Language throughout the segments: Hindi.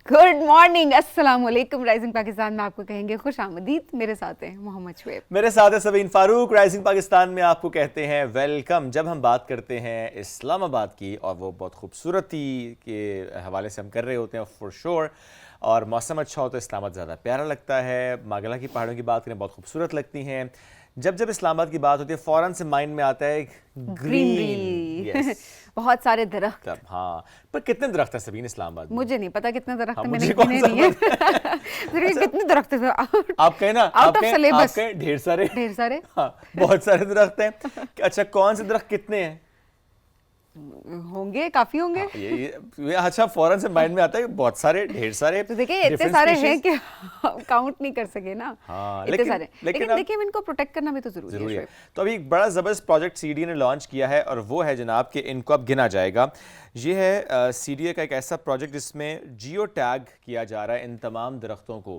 गुड मॉर्निंग, अस्सलाम वालेकुम। राइजिंग पाकिस्तान में आपको कहेंगे खुश आमदीद। मेरे साथ हैं मोहम्मद शुएब, मेरे साथ है सबीन फारूक। राइजिंग पाकिस्तान में आपको कहते हैं वेलकम। जब हम बात करते हैं इस्लामाबाद की, और वो बहुत खूबसूरती के हवाले से हम कर रहे होते हैं फॉर श्योर, और मौसम अच्छा हो तो इस्लामाबाद ज़्यादा प्यारा लगता है। मागला की पहाड़ों की बात करें, बहुत खूबसूरत लगती हैं। जब जब इस्लामाबाद की बात होती है फ़ौरन से माइंड में आता है ग्रीन। ग्रीनरी बहुत सारे दरख्त। हाँ, पर कितने दरख्त हैं सबीन इस्लामाबाद में? मुझे नहीं पता कितने दरख्त हाँ, हैं, मैंने मुझे कौन गिने सा नहीं है। पता फिर कितने दरख्त हैं? आप कहें ना, आउट ऑफ सिलेबस। आप कहें ढेर सारे। ढेर सारे, हाँ, बहुत सारे दरख्त हैं। अच्छा, कौन से दरख्त कितने हैं? होंगे, काफी होंगे। हाँ, ये अच्छा फौरन से माइंड में आता है बहुत सारे, ढेर सारे। तो देखिए इतने सारे हैं कि काउंट नहीं कर सके ना। हाँ, इतने सारे, लेकिन अब देखिए इनको प्रोटेक्ट करना भी तो जरूरी है। तो अभी एक बड़ा ज़बरदस्त प्रोजेक्ट सीडीए ने लॉन्च किया है, और वो है जनाब कि इनको अब गिना जाएगा। ये है सीडीए का एक ऐसा प्रोजेक्ट जिसमें जियो टैग किया जा रहा है इन तमाम दरख्तों को।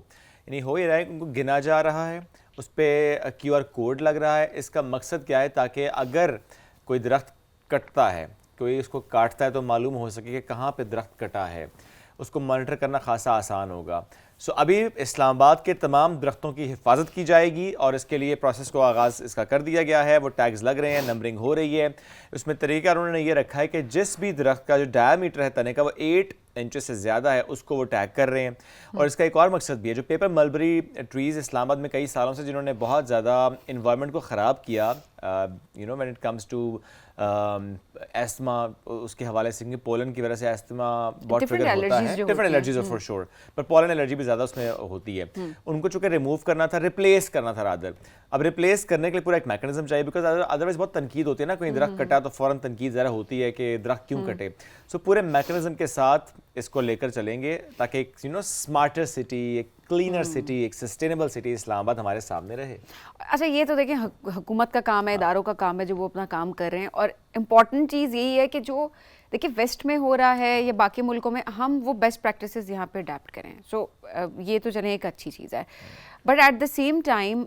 यानी हो ही रहा है, उनको गिना जा रहा है, उस पर QR कोड लग रहा है। इसका मकसद क्या है? ताकि अगर कोई दरख्त कटता है, कोई उसको काटता है, तो मालूम हो सके कि कहाँ पे दरख्त कटा है, उसको मॉनिटर करना खासा आसान होगा। सो अभी इस्लामाबाद के तमाम दरख्तों की हिफाजत की जाएगी, और इसके लिए प्रोसेस को आगाज़ इसका कर दिया गया है। वो टैग्स लग रहे हैं, नंबरिंग हो रही है। उसमें तरीका उन्होंने ये रखा है कि जिस भी दरख्त का जो डायमीटर है तने का, वो 8 इंचेस से ज़्यादा है, उसको वो टैग कर रहे हैं। और इसका एक और मकसद भी है, जो पेपर मलबरी ट्रीज़ इस्लामाबाद में कई सालों से जिन्होंने बहुत ज़्यादा इन्वायरमेंट को ख़राब किया, when it comes to asthma, उसके हवाले से पोलन की वजह से एस्थमा बहुत ट्रिगर होता है, डिफरेंट एलर्जीज फॉर श्योर, पर पोलन एलर्जी भी ज़्यादा उसमें होती है। उनको चूँकि रिमूव करना था, रिप्लेस करना था रादर। अब रिप्लेस करने के लिए पूरा एक मैकेनिज्म चाहिए, बिकॉज अदरवाइज बहुत तनकीद होती है ना, कोई दरख्त कटा तो फ़ौरन तनकीद ज़रा होती है कि दरख्त क्यों कटे। सो पूरे मैकेनिज्म के साथ इसको लेकर चलेंगे, ताकि एक स्मार्टर सिटी, एक क्लीनर सिटी, एक सस्टेनेबल सिटी इस्लामाबाद हमारे सामने रहे। अच्छा, ये तो देखिए हुकूमत का काम है, इदारों का काम है जो वो अपना काम कर रहे हैं। और इम्पॉर्टेंट चीज़ यही है कि जो देखिए वेस्ट में हो रहा है या बाकी मुल्कों में, हम वो बेस्ट प्रैक्टिसेस यहाँ पे अडेप्ट करें। सो ये तो चले एक अच्छी चीज़ है, but at the same time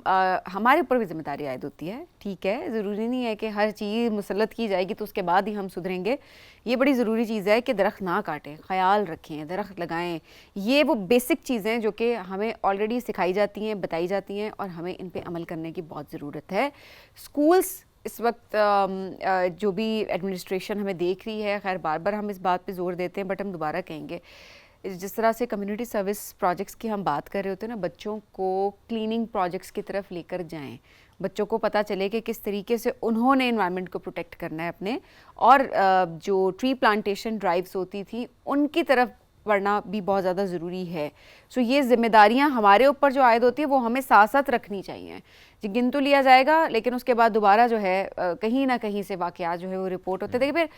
हमारे ऊपर भी जिम्मेदारी आयद होती है। ठीक है, ज़रूरी नहीं है कि हर चीज़ मुसल्लत की जाएगी तो उसके बाद ही हम सुधरेंगे। ये बड़ी ज़रूरी चीज़ है कि दरख्त ना काटें, ख्याल रखें, दरख्त लगाएं। ये वो बेसिक चीज़ें जो कि हमें ऑलरेडी सिखाई जाती हैं, बताई जाती हैं, और हमें इन पे अमल करने की बहुत ज़रूरत है। स्कूल्स इस वक्त जो भी एडमिनिस्ट्रेशन हमें देख रही है, खैर बार बार हम इस बात पे जोर देते हैं, बट हम दोबारा कहेंगे, जिस तरह से कम्युनिटी सर्विस प्रोजेक्ट्स की हम बात कर रहे होते हैं ना, बच्चों को क्लीनिंग प्रोजेक्ट्स की तरफ लेकर जाएं। बच्चों को पता चले कि किस तरीके से उन्होंने एनवायरनमेंट को प्रोटेक्ट करना है अपने, और जो ट्री प्लांटेशन ड्राइव्स होती थी उनकी तरफ बढ़ना भी बहुत ज़्यादा ज़रूरी है। सो ये जिम्मेदारियां हमारे ऊपर जो आयद होती है वो हमें साथ साथ रखनी चाहिए। जी, गिन तो लिया जाएगा, लेकिन उसके बाद दोबारा जो है कहीं ना कहीं से वाक़यात जो है वो रिपोर्ट होते हैं। देखिए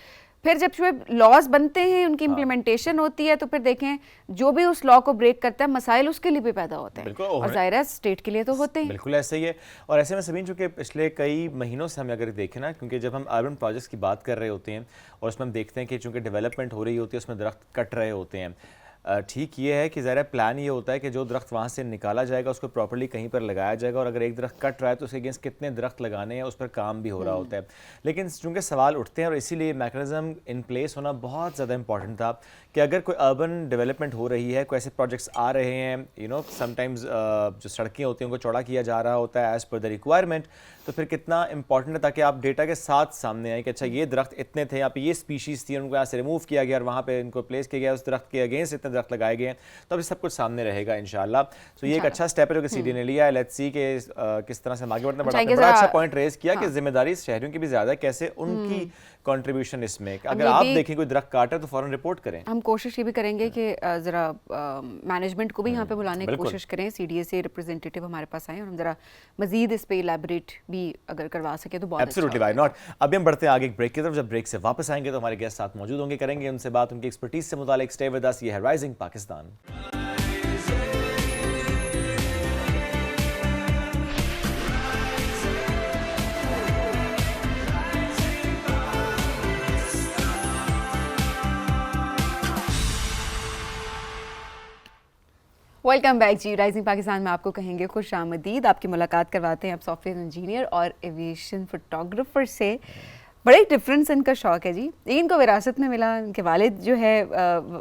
फिर जब जो लॉज बनते हैं, उनकी इम्प्लीमेंटेशन होती है, तो फिर देखें जो भी उस लॉ को ब्रेक करता है, मसाइल उसके लिए भी पैदा होते हैं, और ज़ाहिर है स्टेट के लिए तो होते हैं। बिल्कुल ऐसे ही है। और ऐसे में सभी चूँकि पिछले कई महीनों से हम अगर देखें ना, क्योंकि जब हम अर्बन प्रोजेक्ट्स की बात कर रहे होते हैं और उसमें हम देखते हैं कि चूँकि डेवलपमेंट हो रही होती है, उसमें दरख्त कट रहे होते हैं। ठीक ये है कि ज़रा प्लान ये होता है कि जो दरख्त वहाँ से निकाला जाएगा उसको प्रॉपर्ली कहीं पर लगाया जाएगा, और अगर एक दरख्त कट रहा है तो उसके अगेंस्ट कितने दरख्त लगाने हैं, उस पर काम भी हो रहा होता है। लेकिन चूँकि सवाल उठते हैं, और इसीलिए मैकेनिज्म इन प्लेस होना बहुत ज़्यादा इंपॉर्टेंट था कि अगर कोई अर्बन डेवलपमेंट हो रही है, कोई ऐसे प्रोजेक्ट्स आ रहे हैं, समटाइम्स जो सड़कें होती हैं उनको चौड़ा किया जा रहा होता है एज़ पर द रिक्वायरमेंट, तो फिर कितना इंपॉर्टेंट है ताकि आप डेटा के साथ सामने आए कि अच्छा ये दरख्त इतने थे, यहाँ पे ये स्पीशीज़ थी, उनको यहाँ से रिमूव किया गया और वहाँ पे इनको प्लेस किया गया, उस दरख्त के अगेंस्ट इतने दरख्त लगाए गए हैं, तो अभी सब कुछ सामने रहेगा इंशाल्लाह। तो ये एक अच्छा स्टेप है जो कि सीडी ने लिया है। लेट्स सी कि किस तरह से हम आगे बढ़ना पड़ता है। बड़ा अच्छा पॉइंट रेज किया कि जिम्मेदारी शहरियों की भी ज़्यादा है, कैसे उनकी कंट्रीब्यूशन इसमें, अगर आप देखें कोई दरख्त काटे तो फौरन रिपोर्ट करें। हम कोशिश ये भी करेंगे कि ज़रा मैनेजमेंट को भी यहाँ पे बुलाने की कोशिश करें, सीडीए से रिप्रेजेंटेटिव हमारे पास आए और हम ज़रा मजीद इस पे इलैबोरेट भी अगर करवा सके तो बहुत एब्सोल्युटली, व्हाई नॉट। अभी हम बढ़ते हैं आगे एक ब्रेक की तरफ। जब ब्रेक से वापस आएंगे तो हमारे गेस्ट साथ मौजूद होंगे, करेंगे उनसे बात उनकी एक्सपर्टीज से मुतालिक। स्टे विद अस, ये है राइजिंग पाकिस्तान। वेलकम बैक जी। राइजिंग पाकिस्तान में आपको कहेंगे खुश आमदीद। आपकी मुलाकात करवाते हैं आप सॉफ्टवेयर इंजीनियर और एविएशन फोटोग्राफर से। बड़ा ही डिफरेंस इनका शौक है जी। ये इनको विरासत में मिला, इनके वालिद जो है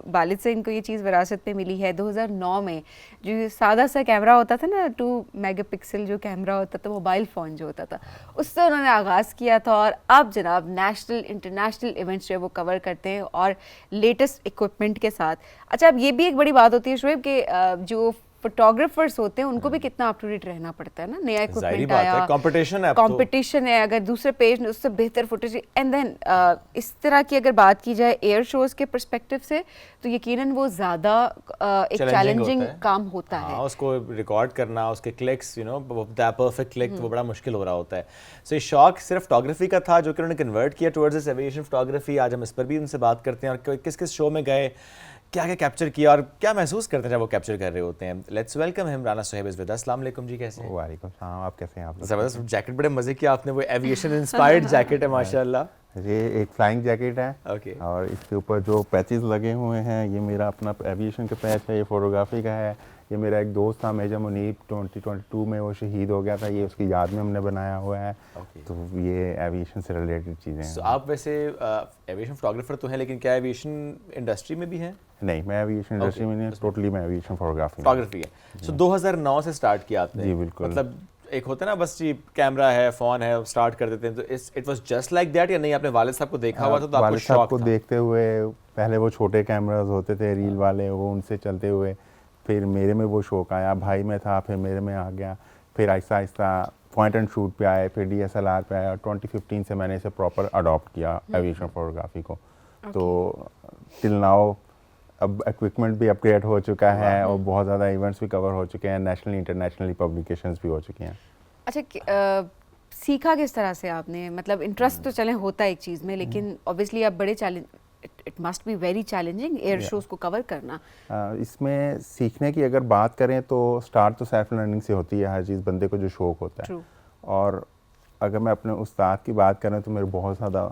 वालिद से इनको ये चीज़ विरासत में मिली है 2009 में। जो सादा सा कैमरा होता था ना, 2 मेगापिक्सल जो कैमरा होता था, मोबाइल फ़ोन जो होता था, उससे उन्होंने आगाज़ किया था। और अब जनाब नेशनल इंटरनेशनल इवेंट्स जो है वो कवर करते हैं और लेटेस्ट इक्विपमेंट के साथ। अच्छा, अब ये भी एक बड़ी बात होती है शुएब कि जो फोटोग्राफर्स होते हैं उनको भी कितना अप टू डेट रहना पड़ता है ना, नया इक्विपमेंट आया, कंपटीशन है, कंपटीशन है, अगर दूसरे पेज में उससे बेहतर फुटेज। एंड देन इस तरह की अगर बात की जाए एयर शोज के पर्सपेक्टिव से, तो यकीनन वो ज़्यादा एक चैलेंजिंग काम होता है। उसको रिकॉर्ड करना, उसके clicks, you know, that perfect click, वो बड़ा मुश्किल हो रहा होता है। सो ये शौक सिर्फ फोटोग्राफी का था जो कि उन्होंने कन्वर्ट किया टुवर्ड्स दिस एविएशन फोटोग्राफी। आज हम इस पर भी उनसे बात करते हैं और किस किस शो में गए, क्या क्या कैप्चर किया और क्या महसूस करते हैं जब वो कैप्चर कर रहे होते हैं। Let's welcome him. Rana Suhaib is with us. अस्सलाम वालेकुम जी, कैसे हैं? वालेकुम सलाम, आप कैसे हैं? आप ज़बरदस्त जैकेट, बड़े मज़े किया आपने, वो एविएशन इंस्पायर्ड जैकेट है माशाल्लाह। ये एक फ्लाइंग जैकेट है। ओके। और इसके ऊपर जो पैचेस लगे हुए हैं, ये मेरा अपना एविएशन का पैच है, ये फोटोग्राफी का है। ये मेरा एक दोस्त था मेजर मुनीब, 2022 में वो शहीद हो गया था, ये उसकी याद में हमने बनाया हुआ है। तो ये एविएशन से रिलेटेड चीज़ें हैं। आप वैसे एविएशन फोटोग्राफर तो हैं, लेकिन क्या एविएशन इंडस्ट्री में भी हैं? नहीं, मैं एविएशन इंडस्ट्री में नहीं, टोटली मैं एविएशन फोटोग्राफी है। सो 2009 से स्टार्ट किया आपने? जी बिल्कुल। मतलब एक होता है ना, बस जी कैमरा है, फोन है, स्टार्ट कर देते हैं, तो it was just like that, या नहीं आपने वालिद साहब को देखा हुआ था तो आपको शौक था? देखते हुए, पहले वो छोटे कैमरास होते थे रील वाले, वो उनसे चलते हुए फिर मेरे में वो शौक आया, भाई में था, फिर मेरे में आ गया, फिर Aahista Aahista point and shoot पे आए, फिर DSLR पे आया। 2015 से मैंने इसे प्रॉपर अडॉप्ट किया एविएशन फोटोग्राफी को। तो टिल नाउ अब इक्विपमेंट भी अपग्रेड हो चुका है और बहुत ज़्यादा इवेंट्स भी कवर हो चुके हैं, नेशनली इंटरनेशनली पब्लिकेशंस भी हो चुकी हैं। अच्छा, सीखा किस तरह से आपने? मतलब इंटरेस्ट तो चले होता है एक चीज़ में, लेकिन ऑब्वियसली आप बड़े challenge, it must be very challenging air shows को कवर करना। इसमें सीखने की अगर बात करें तो स्टार्ट तो सेल्फ लर्निंग से होती है, हर चीज़ बंदे को जो शौक होता है। और अगर मैं अपने उस्ताद की बात करें तो मेरे बहुत ज़्यादा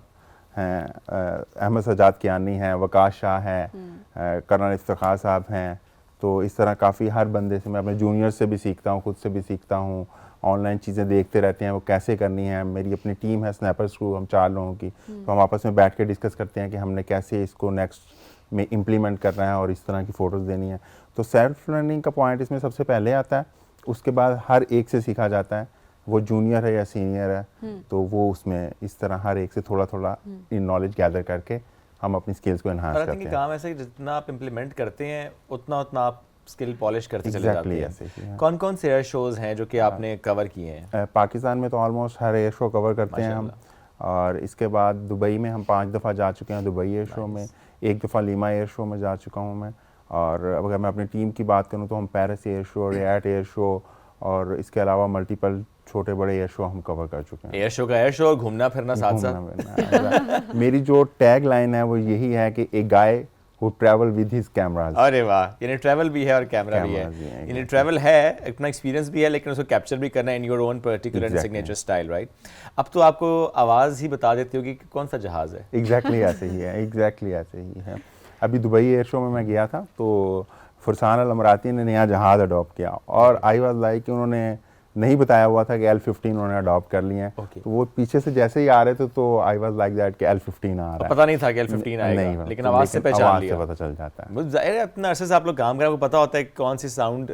हैं, अहमद सजाद कियानी हैं, वकास शाह हैं, कर्नल इफ्तिखार साहब हैं। तो इस तरह काफ़ी हर बंदे से मैं अपने जूनियर से भी सीखता हूँ, खुद से भी सीखता हूँ, ऑनलाइन चीज़ें देखते रहते हैं वो कैसे करनी है। मेरी अपनी टीम है स्नैपर्स क्रू, हम 4 लोगों की, तो हम आपस में बैठ के डिस्कस करते हैं कि हमने कैसे इसको नेक्स्ट में इम्प्लीमेंट करना है और इस तरह की फ़ोटोज़ देनी है। तो सेल्फ लर्निंग का पॉइंट इसमें सबसे पहले आता है, उसके बाद हर एक से सीखा जाता है, वो जूनियर है या सीनियर है, तो वो उसमें इस तरह हर एक से थोड़ा थोड़ा नॉलेज गैदर करके हम अपनी स्किल्स को एनहांस करते हैं। काम ऐसा है कि जितना आप इम्प्लीमेंट करते हैं उतना उतना आप स्किल पॉलिश करते चले जाते हैं। ऐसे ही है। कौन कौन से एयर शोज हैं जो कि आपने कवर किए हैं? पाकिस्तान में तो ऑलमोस्ट हर एयर शो कवर करते हैं हम। और इसके बाद दुबई में हम 5 दफ़ा जा चुके हैं, दुबई एयर शो में, 1 दफ़ा लीमा एयर शो में जा चुका हूँ मैं। और अगर मैं अपनी टीम की बात करूँ तो हम Paris air show, Riyadh air show और इसके अलावा मल्टीपल छोटे बड़े एयर शो हम कवर कर चुके हैं। एयर शो का एयर शो, घूमना फिरना साथ साथ। मेरी जो टैग लाइन है वो यही है कि ए गाय who travel with his cameras। अरे वाह, यानी ट्रैवल भी है और कैमरा भी है, यानी ट्रैवल है, अपना एक्सपीरियंस भी है, लेकिन उसको कैप्चर भी करना है in your own particular and signature style, right? अब तो आपको आवाज़ ही बता देती होगी कि कौन सा जहाज़ है। एग्जैक्टली ऐसे ही है, एग्जैक्टली ऐसे ही है। अभी दुबई एयर शो में मैं गया था तो फरसान अल अमराती ने नया जहाज़ अडॉप्ट किया और आई वाज लाइक कि उन्होंने नहीं बताया हुआ था कि L15 उन्होंने अडॉप्ट कर लिए हैं। तो वो पीछे से जैसे ही आ रहे थे तो आई वाज लाइक दैट कि L15 आ रहा है। पता नहीं था कि L15 आएगा, लेकिन आवाज़ से पहचान लिया, पता चल जाता है। ज़ाहिर है अपना अरसे से आप लोग काम कर रहे हैं, आपको पता होता है कौन सी साउंड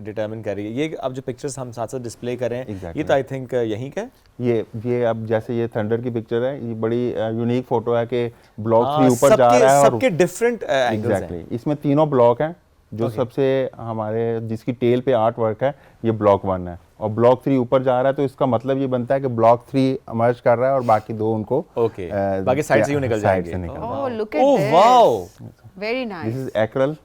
डिटरमिन कर रही है। ये अब जो पिक्चर्स हम साथ साथ डिस्प्ले कर रहे हैं, ये तो आई थिंक यहीं का ये अब जैसे ये थंडर की पिक्चर है, ये बड़ी यूनिक फोटो है कि ब्लॉक 3 ऊपर जा रहा है और सबके डिफरेंट एंगल्स हैं। इसमें तीनों ब्लॉक हैं। जो सबसे हमारे जिसकी टेल पे आर्ट वर्क है ये ब्लॉक 1 है और ब्लॉक 3 ऊपर जा रहा है, तो इसका मतलब ये बनता है कि ब्लॉक 3 इमर्ज कर रहा है और बाकी 2 उनको बाकी साइड से यूं निकल जाएंगे। Oh look at this, wow, very nice. This is एक्रेल।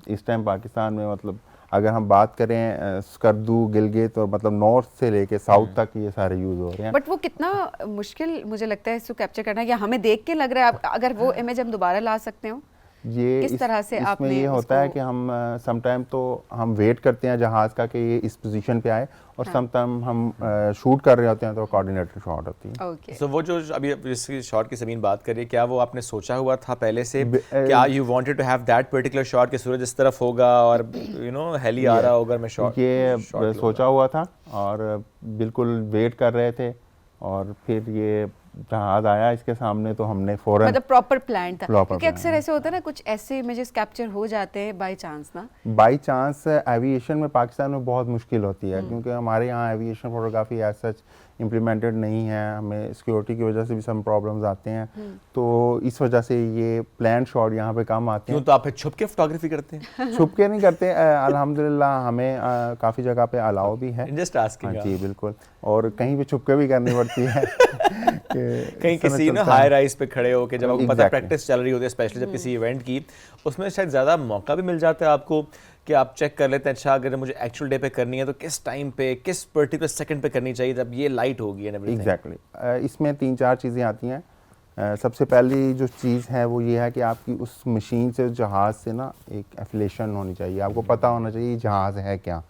इस टाइम पाकिस्तान में मतलब अगर हम बात करें स्कर्दू, गिलगित और मतलब नॉर्थ से लेके साउथ तक ये सारे यूज हो रहे हैं। बट वो कितना मुश्किल मुझे लगता है इसको कैप्चर करना, या हमें देख के लग रहा है अगर वो इमेज हम दोबारा ला सकते हो? ये किस तरह से इसमें ये होता है कि हम समटाइम तो हम वेट करते हैं जहाज़ का कि ये इस पोजीशन पे आए और समटाइम हम शूट कर रहे होते हैं तो कोऑर्डिनेटेड शॉट होती है। ओके, सो वो जो अभी जिसकी शॉट की ज़मीन बात करिए, क्या वो आपने सोचा हुआ था पहले से? क्या you wanted to have that particular shot कि सूरज इस तरफ होगा और यू नो हेली आ रहा होगा, मैं शॉट ये सोचा हुआ था और बिल्कुल वेट कर रहे थे और फिर ये जहाज आया इसके सामने तो हमने फौरन मतलब प्रॉपर प्लान था, Proper क्योंकि plan। अक्सर ऐसे होता है ना, कुछ ऐसे इमेजेस कैप्चर हो जाते हैं बाय चांस ना। बाई चांस एविएशन में पाकिस्तान में बहुत मुश्किल होती है, क्योंकि हमारे यहाँ aviation photography as such implemented नहीं है, हमें सिक्योरिटी की वजह से भी सम प्रॉब्लम्स आते हैं, तो इस वजह से ये प्लान शॉट यहाँ पे कम आते क्यों, हैं। तो आप फिर छुप के फोटोग्राफी करते हैं? छुप के नहीं करते, अल्हम्दुलिल्लाह हमें काफ़ी जगह पे अलाउ भी है। Just asking. हाँ जी बिल्कुल, और कहीं पे छुप के भी करनी पड़ती है कहीं किसी ना हाई राइज पे खड़े हो के जब आपको पता Exactly। प्रैक्टिस चल रही होती है, स्पेशली जब किसी इवेंट की, उसमें शायद ज़्यादा मौका भी मिल जाता है आपको कि आप चेक कर लेते हैं, अच्छा अगर मुझे एक्चुअल डे पे करनी है तो किस टाइम पे, किस पर्टिकुलर सेकंड पे करनी चाहिए जब ये लाइट होगी एंड एवरीथिंग। एग्जैक्टली इसमें 3-4 चीज़ें आती हैं। सबसे पहली जो चीज़ है वो ये है कि आपकी उस मशीन से, जहाज़ से ना एक एफिलेशन होनी चाहिए, आपको पता होना चाहिए ये जहाज़ है क्या,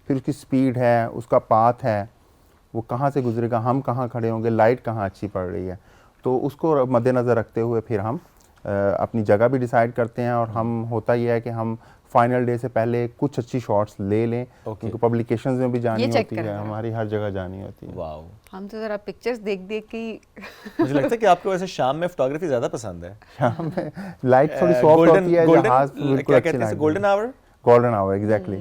फिर उसकी स्पीड है, उसका पाथ है, वो कहाँ से गुजरेगा, हम कहाँ खड़े होंगे, लाइट कहाँ अच्छी पड़ रही है, तो उसको मद्देनज़र रखते हुए फिर हम अपनी जगह भी डिसाइड करते हैं। और हम होता ये है कि हम फाइनल डे से पहले कुछ अच्छी शॉट्स ले लें, क्योंकि पब्लिकेशंस में भी जानी होती है, हमारी हर जगह जानी होती है। वाओ, हम तो जरा पिक्चर्स देख देख के मुझे लगता है कि आपको वैसे शाम में फोटोग्राफी ज़्यादा पसंद है। शाम में लाइट थोड़ी सॉफ्ट होती है, जहाज बिल्कुल क्या अच्छी कहते हैं, light, golden hour. Golden hour exactly,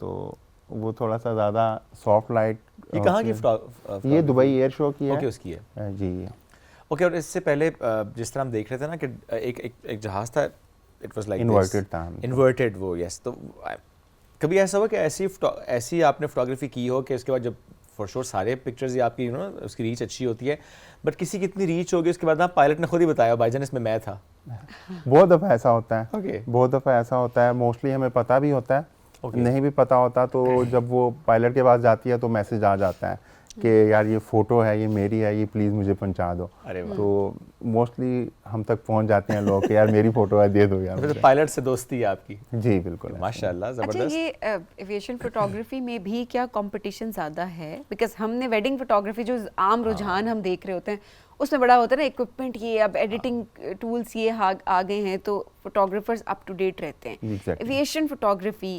तो वो थोड़ा सा ज़्यादा सॉफ्ट लाइट। ये कहाँ की ये दुबई एयर शो की है। ओके, उसकी है जी। ओके, और इससे पहले जिस तरह हम देख रहे थे ना कि एक जहाज था, इट वाज लाइक इन्वर्टेड था, इन्वर्टेड वो, यस। तो कभी ऐसा हुआ कि ऐसी आपने फोटोग्राफी की हो कि उसके बाद जब फॉर श्योर सारे पिक्चर्स ही आपकी उसकी रीच अच्छी होती है, बट किसी की इतनी रीच होगी उसके बाद ना पायलट ने खुद ही बताया भाईजान इसमें मैं था। बहुत दफ़ा ऐसा होता है। ओके, बहुत दफ़ा ऐसा होता है, मोस्टली हमें पता भी होता है, Okay। नहीं भी पता होता तो जब वो पायलट के पास जाती है तो मैसेज आ जाता है कि यार ये फ़ोटो है, ये मेरी है, ये प्लीज़ मुझे पहुंचा दो। अरे वाह। तो मोस्टली हम तक पहुंच जाते हैं लोग कि यार मेरी फ़ोटो है, दे दो यार तो मुझे। पायलट से दोस्ती है आपकी? जी बिल्कुल, माशाल्लाह, अच्छा, ज़बरदस्त। ये एविएशन फोटोग्राफी में भी क्या कंपटीशन ज़्यादा है? बिकॉज हमने वेडिंग फोटोग्राफी जो आम रुझान हम देख रहे होते हैं उसमें बड़ा होता है ना, इक्विपमेंट ये, अब एडिटिंग टूल्स ये आ गए हैं तो फोटोग्राफर्स अप टू डेट रहते हैं। Exactly। एविएशन फोटोग्राफी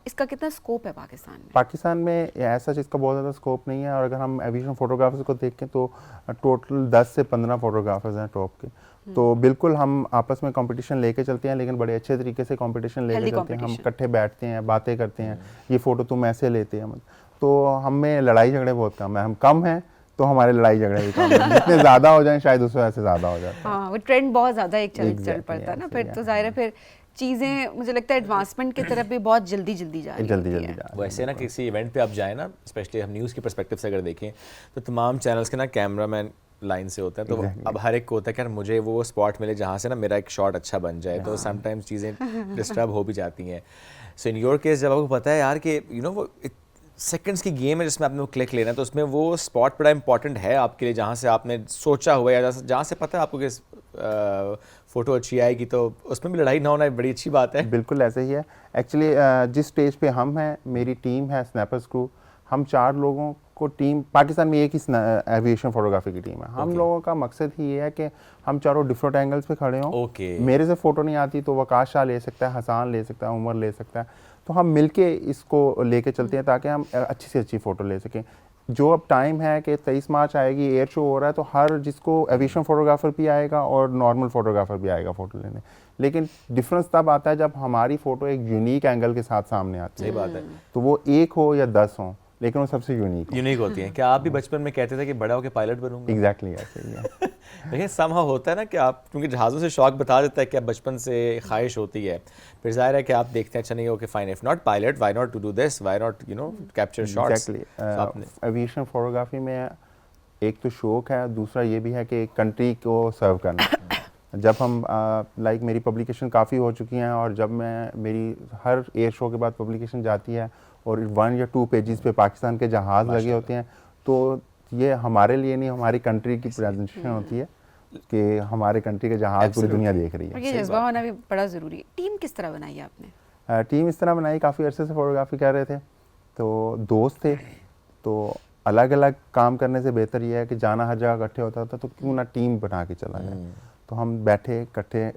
इसका कितना स्कोप है पाकिस्तान में? पाकिस्तान में ऐसा चीज़ का बहुत ज़्यादा स्कोप नहीं है, और अगर हम एविएशन फोटोग्राफर्स को देखें तो टोटल 10 से 15 फोटोग्राफर्स हैं टॉप के। तो बिल्कुल हम आपस में कंपटीशन लेके चलते हैं, लेकिन बड़े अच्छे तरीके से कंपटीशन लेके चलते हैं। हम इकट्ठे बैठते हैं, बातें करते हैं, ये फ़ोटो तुम ऐसे लेते हैं, तो हमें लड़ाई झगड़े बहुत कम है। हम कम हैं तो हमारे लड़ाई झगड़े भी कम है, जितने ज़्यादा हो जाएं शायद उस वजह से ज़्यादा हो जाता है। हाँ, वो ट्रेंड बहुत ज़्यादा एक चल Exactly, पड़ता है ना, ऐसे फिर ही तो है। ज़ाहिर है फिर चीज़ें मुझे लगता है एडवांसमेंट की तरफ भी बहुत जल्दी जा रही जल्दी होती जल्दी हैं। जा रही वैसे ना किसी इवेंट पे आप जाए ना, स्पेशली हम न्यूज़ के पर्सपेक्टिव से अगर देखें तो तमाम चैनल्स के ना कैमरामैन लाइन से होते हैं, तो Exactly। अब हर एक को होता है कि यार मुझे वो स्पॉट मिले जहाँ से ना मेरा एक शॉट अच्छा बन जाए, तो समटाइम्स चीज़ें डिस्टर्ब हो भी जाती हैं। सो इन योर केस जब आपको पता है यार कि वो सेकंड्स की गेम है जिसमें आपने वो क्लिक लेना है, तो उसमें वो स्पॉट बड़ा इंपॉर्टेंट है आपके लिए, जहाँ से आपने सोचा हुआ है या जहाँ से पता है आपको कि फ़ोटो अच्छी आएगी, तो उसमें भी लड़ाई ना होना बड़ी अच्छी बात है। बिल्कुल ऐसे ही है। एक्चुअली जिस स्टेज पे हम हैं, मेरी टीम है स्नैपर्स क्रू, हम 4 लोगों को टीम, पाकिस्तान में एक ही एविएशन फोटोग्राफी की टीम है। हम लोगों का मकसद ही ये है कि हम चारों डिफरेंट एंगल्स पे खड़े हों। मेरे से फ़ोटो नहीं आती तो वकाश शाह ले सकता है, हसान ले सकता है, उमर ले सकता है, तो हम मिलके इसको लेके चलते हैं ताकि हम अच्छी से अच्छी फ़ोटो ले सकें। जो अब टाइम है कि 23 मार्च आएगी, एयर शो हो रहा है, तो हर जिसको एविएशन फोटोग्राफर भी आएगा और नॉर्मल फोटोग्राफर भी आएगा फ़ोटो लेने, लेकिन डिफरेंस तब आता है जब हमारी फ़ोटो एक यूनिक एंगल के साथ सामने आती है। सही बात है। तो वो एक हो या 10 हो, लेकिन वो सबसे यूनिक होती है। क्या आप भी बचपन में कहते थे कि बड़ा होकर पायलट बनूंगा? एग्जैक्टली ऐसे ही है। लेकिन समहाउ होता है ना कि आप, क्योंकि जहाज़ों से शौक बता देता है कि आप बचपन से ख्वाहिश होती है, फिर जाहिर है कि आप देखते हैं अच्छा नहीं हो कि fine, if not pilot why not to do this, why not capture shots. Aviation photography में एक तो शौक है, दूसरा ये भी है कि कंट्री को सर्व करना। जब हम लाइक मेरी पब्लिकेशन काफ़ी हो चुकी हैं, और जब मेरी हर एयर शो के बाद पब्लिकेशन जाती है और 1 या 2 पेजेस पे पाकिस्तान के जहाज़ लगे होते हैं, तो ये हमारे लिए नहीं, हमारी कंट्री की प्रेजेंटेशन होती है कि हमारे कंट्री के जहाज़ पूरी दुनिया देख रही है। ये जज्बा होना भी बड़ा ज़रूरी है। टीम किस तरह बनाई आपने? टीम इस तरह बनाई, काफ़ी अरसे से फोटोग्राफी कर रहे थे, तो दोस्त थे, तो अलग अलग काम करने से बेहतर ये है कि जाना हर जगह इकट्ठे होता था, तो क्यों ना टीम बना के चला जाए। तो हम बैठे इकट्ठे,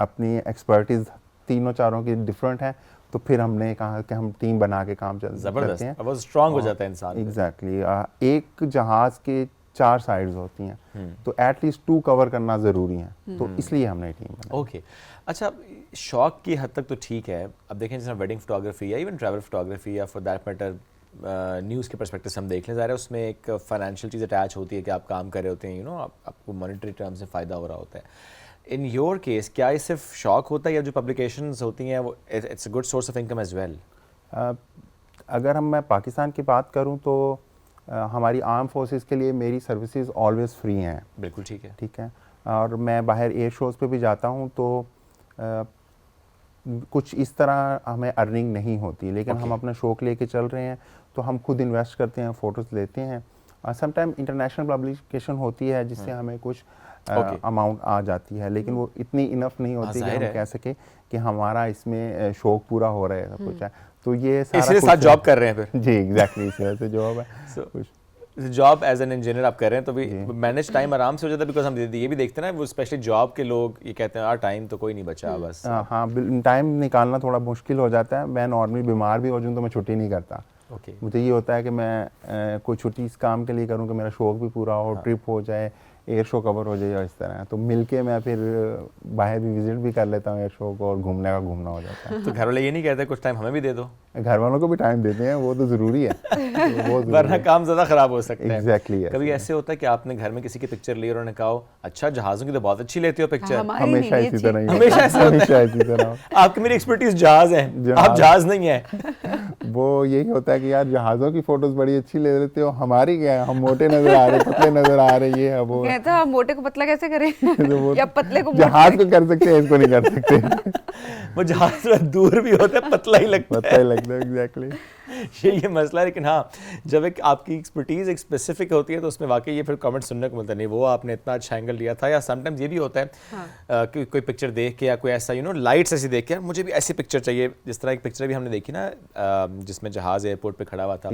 अपनी एक्सपर्टीज़ तीनों चारों की डिफरेंट है, तो फिर हमने कहा कि हम टीम बना के काम करते हैं। अब स्ट्रांग हो जाता है इंसान। एग्जैक्टली। एक जहाज़ के 4 साइड्स होती हैं, तो एटलीस्ट 2 कवर करना ज़रूरी है, तो इसलिए हमने टीम बनाई। ओके अच्छा, शौक की हद तक तो ठीक है। अब देखें जैसे वेडिंग फोटोग्राफी या इवन ट्रैवल फोटोग्राफी या फॉर दैट मैटर न्यूज़ के पर्सपेक्टिव से हम देख लें, ज़ाहिर है उसमें एक फाइनेंशियल चीज़ अटैच होती है कि आप काम कर रहे होते हैं, आपको मॉनेटरी टर्म से फ़ायदा हो रहा होता है। इन योर केस क्या ये सिर्फ शौक होता है या जो पब्लिकेशंस होती हैं वो it's a good source of income as well? अगर मैं पाकिस्तान की बात करूं तो हमारी आर्म फोर्सेस के लिए मेरी सर्विसेज ऑलवेज फ्री हैं। बिल्कुल ठीक है। ठीक है, और मैं बाहर एयर शोज़ पे भी जाता हूं तो कुछ इस तरह हमें अर्निंग नहीं होती, लेकिन हम अपना शौक लेके चल रहे हैं तो हम खुद इन्वेस्ट करते हैं, फ़ोटोज़ लेते हैं। समटाइम इंटरनेशनल पब्लिकेशन होती है जिससे हमें कुछ अमाउंट आ जाती है, लेकिन वो इतनी इनफ नहीं होती कि हम कह सके कि हमारा इसमें शौक पूरा हो रहा है सब कुछ है। तो ये सारा इसलिए साथ जॉब कर रहे हैं फिर? जी एग्जैक्टली, इस वजह से जॉब है। जॉब एज एन इंजीनियर आप कर रहे हैं तो भी मैनेज टाइम आराम से हो जाता है, बिकॉज हम ये भी देखते हैं ना, वो स्पेशली जॉब के लोग ये कहते हैं यार टाइम तो कोई नहीं बचा बस। हाँ, टाइम निकालना थोड़ा मुश्किल हो जाता है। मैं नॉर्मली बीमार भी हो जाऊँ तो मैं छुट्टी नहीं करता। मुझे ये होता है कि मैं कोई छुट्टी इस काम के लिए करूँ कि मेरा शौक भी पूरा हो, ट्रिप हो जाए, एयर शो कवर हो जाए, इस तरह। तो मिलके मैं फिर बाहर भी विजिट भी कर लेता हूँ एयर शो को, और घूमने का घूमना हो जाता है। तो घर वाले ये नहीं कहते कुछ टाइम हमें भी दे दो? घर वालों को भी टाइम देते हैं, वो तो ज़रूरी है। वरना काम ज़्यादा ख़राब हो सकता है। एग्जैक्टली। कभी ऐसे होता है कि आपने घर में किसी की पिक्चर ली और उन्होंने कहा अच्छा जहाज़ों की तो बहुत अच्छी लेती हो पिक्चर? हमेशा इसी तरह ही, हमेशा इसी तरह। आपकी मेरी एक्सपर्टीज जहाज़ है, आप जहाज़ नहीं है। वो यही होता है कि यार जहाज़ों की फोटोज बड़ी अच्छी ले लेते हो, हमारी क्या है, हम मोटे नजर आ रहे, पतले नजर आ रहे, ये है वो। कहता हम मोटे को पतला कैसे करें? या पतले को जहाज को कर सकते हैं, इसको नहीं कर सकते। वो जहाज में दूर भी होता है, पतला ही लगता है। पतला ही लगता है, एग्जैक्टली। ये मसला है। लेकिन हाँ, जब एक आपकी एक्सपर्टीज़ एक स्पेसिफिक होती है तो उसमें वाकई ये फिर कमेंट सुनने को मिलता है, नहीं वो आपने इतना अच्छा एंगल लिया था। या समटाइम्स ये भी होता है कि कोई पिक्चर देख के या कोई ऐसा लाइट्स ऐसी देख के यार मुझे भी ऐसी पिक्चर चाहिए। जिस तरह एक पिक्चर भी हमने देखी ना जिसमें जहाज़ एयरपोर्ट पे खड़ा हुआ था।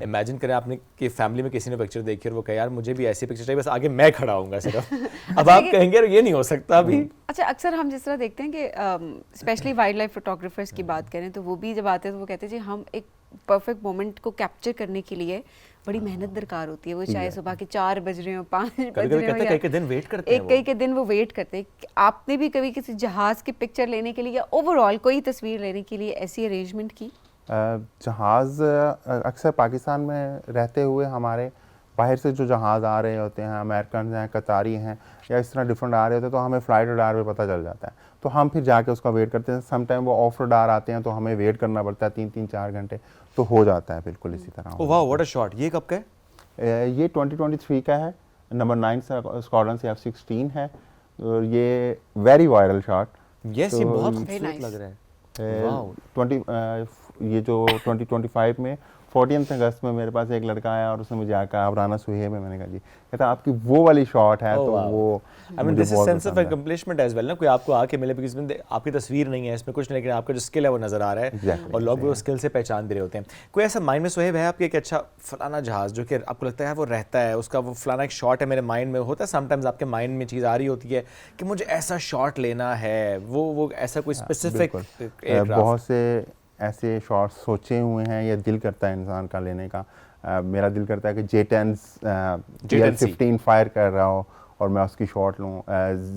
इमेजिन करें आपने कि फैमिली में किसी ने पिक्चर देखी और वो कहे यार मुझे भी ऐसी पिक्चर चाहिए, बस आगे मैं खड़ा हूँगा सिर्फ। अब आप कहेंगे ये नहीं हो सकता अभी। अच्छा, अक्सर हम जिस तरह देखते हैं कि स्पेशली वाइल्ड लाइफ फोटोग्राफर्स की बात करें तो वो भी जब आते हैं तो वो कहते हैं जी हम एक परफेक्ट मोमेंट को कैप्चर करने के लिए बड़ी मेहनत दरकार होती है। वो चाहे सुबह के 4 बज रहे हो, 5 बज रहे हो, कई दिन वेट करते हैं, कई के दिन वो वेट करते हैं। आपने भी कभी किसी जहाज़ की पिक्चर लेने के लिए या ओवरऑल कोई तस्वीर लेने के लिए ऐसी अरेंजमेंट की? जहाज़ अक्सर पाकिस्तान में रहते हुए हमारे बाहर से जो जहाज़ आ रहे होते हैं, अमेरिकन हैं, कतारी हैं, या इस तरह डिफरेंट आ रहे होते हैं, तो हमें फ़्लाइट रडार पे पता चल जाता है। तो हम फिर जाके उसका वेट करते हैं। समटाइम वो ऑफ रडार आते हैं तो हमें वेट करना पड़ता है 3-4 घंटे, तो हो जाता है बिल्कुल इसी तरह। ओह वाह, व्हाट अ शॉट! ये कब का है? ये 2023 का है, नंबर 9 स्क्वाड्रन से F-16 है, और ये वेरी वायरल शॉट। यस, ये बहुत खूबसूरत लग रहा है। वाओ। ये जो 2025 में 14 अगस्त में मेरे पास एक लड़का आया और उसने मुझे आकर आबराना सुहेब में, मैंने कहा जी, कहता आपकी वो वाली शॉट है। तो वो I mean this is sense of accomplishment as well ना, कोई आपको आके मिले बिकॉज़ आपकी तस्वीर नहीं है इसमें कुछ नहीं, लेकिन आपका जो स्किल है वो नजर आ रहा है और लोग वो स्किल से पहचान भी रहे होते हैं। कोई ऐसा माइंड में सुहेब है आपके कि अच्छा फलाना जहाज जो कि आपको लगता है वो रहता है, उसका वो फलाना एक शॉट है मेरे माइंड में? होता है समटाइम्स आपके माइंड में चीज़ आ रही होती है कि मुझे ऐसा शॉट लेना है, वो ऐसा कोई स्पेसिफिक? बहुत से ऐसे शॉट्स सोचे हुए हैं या दिल करता है इंसान का लेने का। मेरा दिल करता है कि J10 GL-15 फायर कर रहा हो और मैं उसकी शॉट लूँ।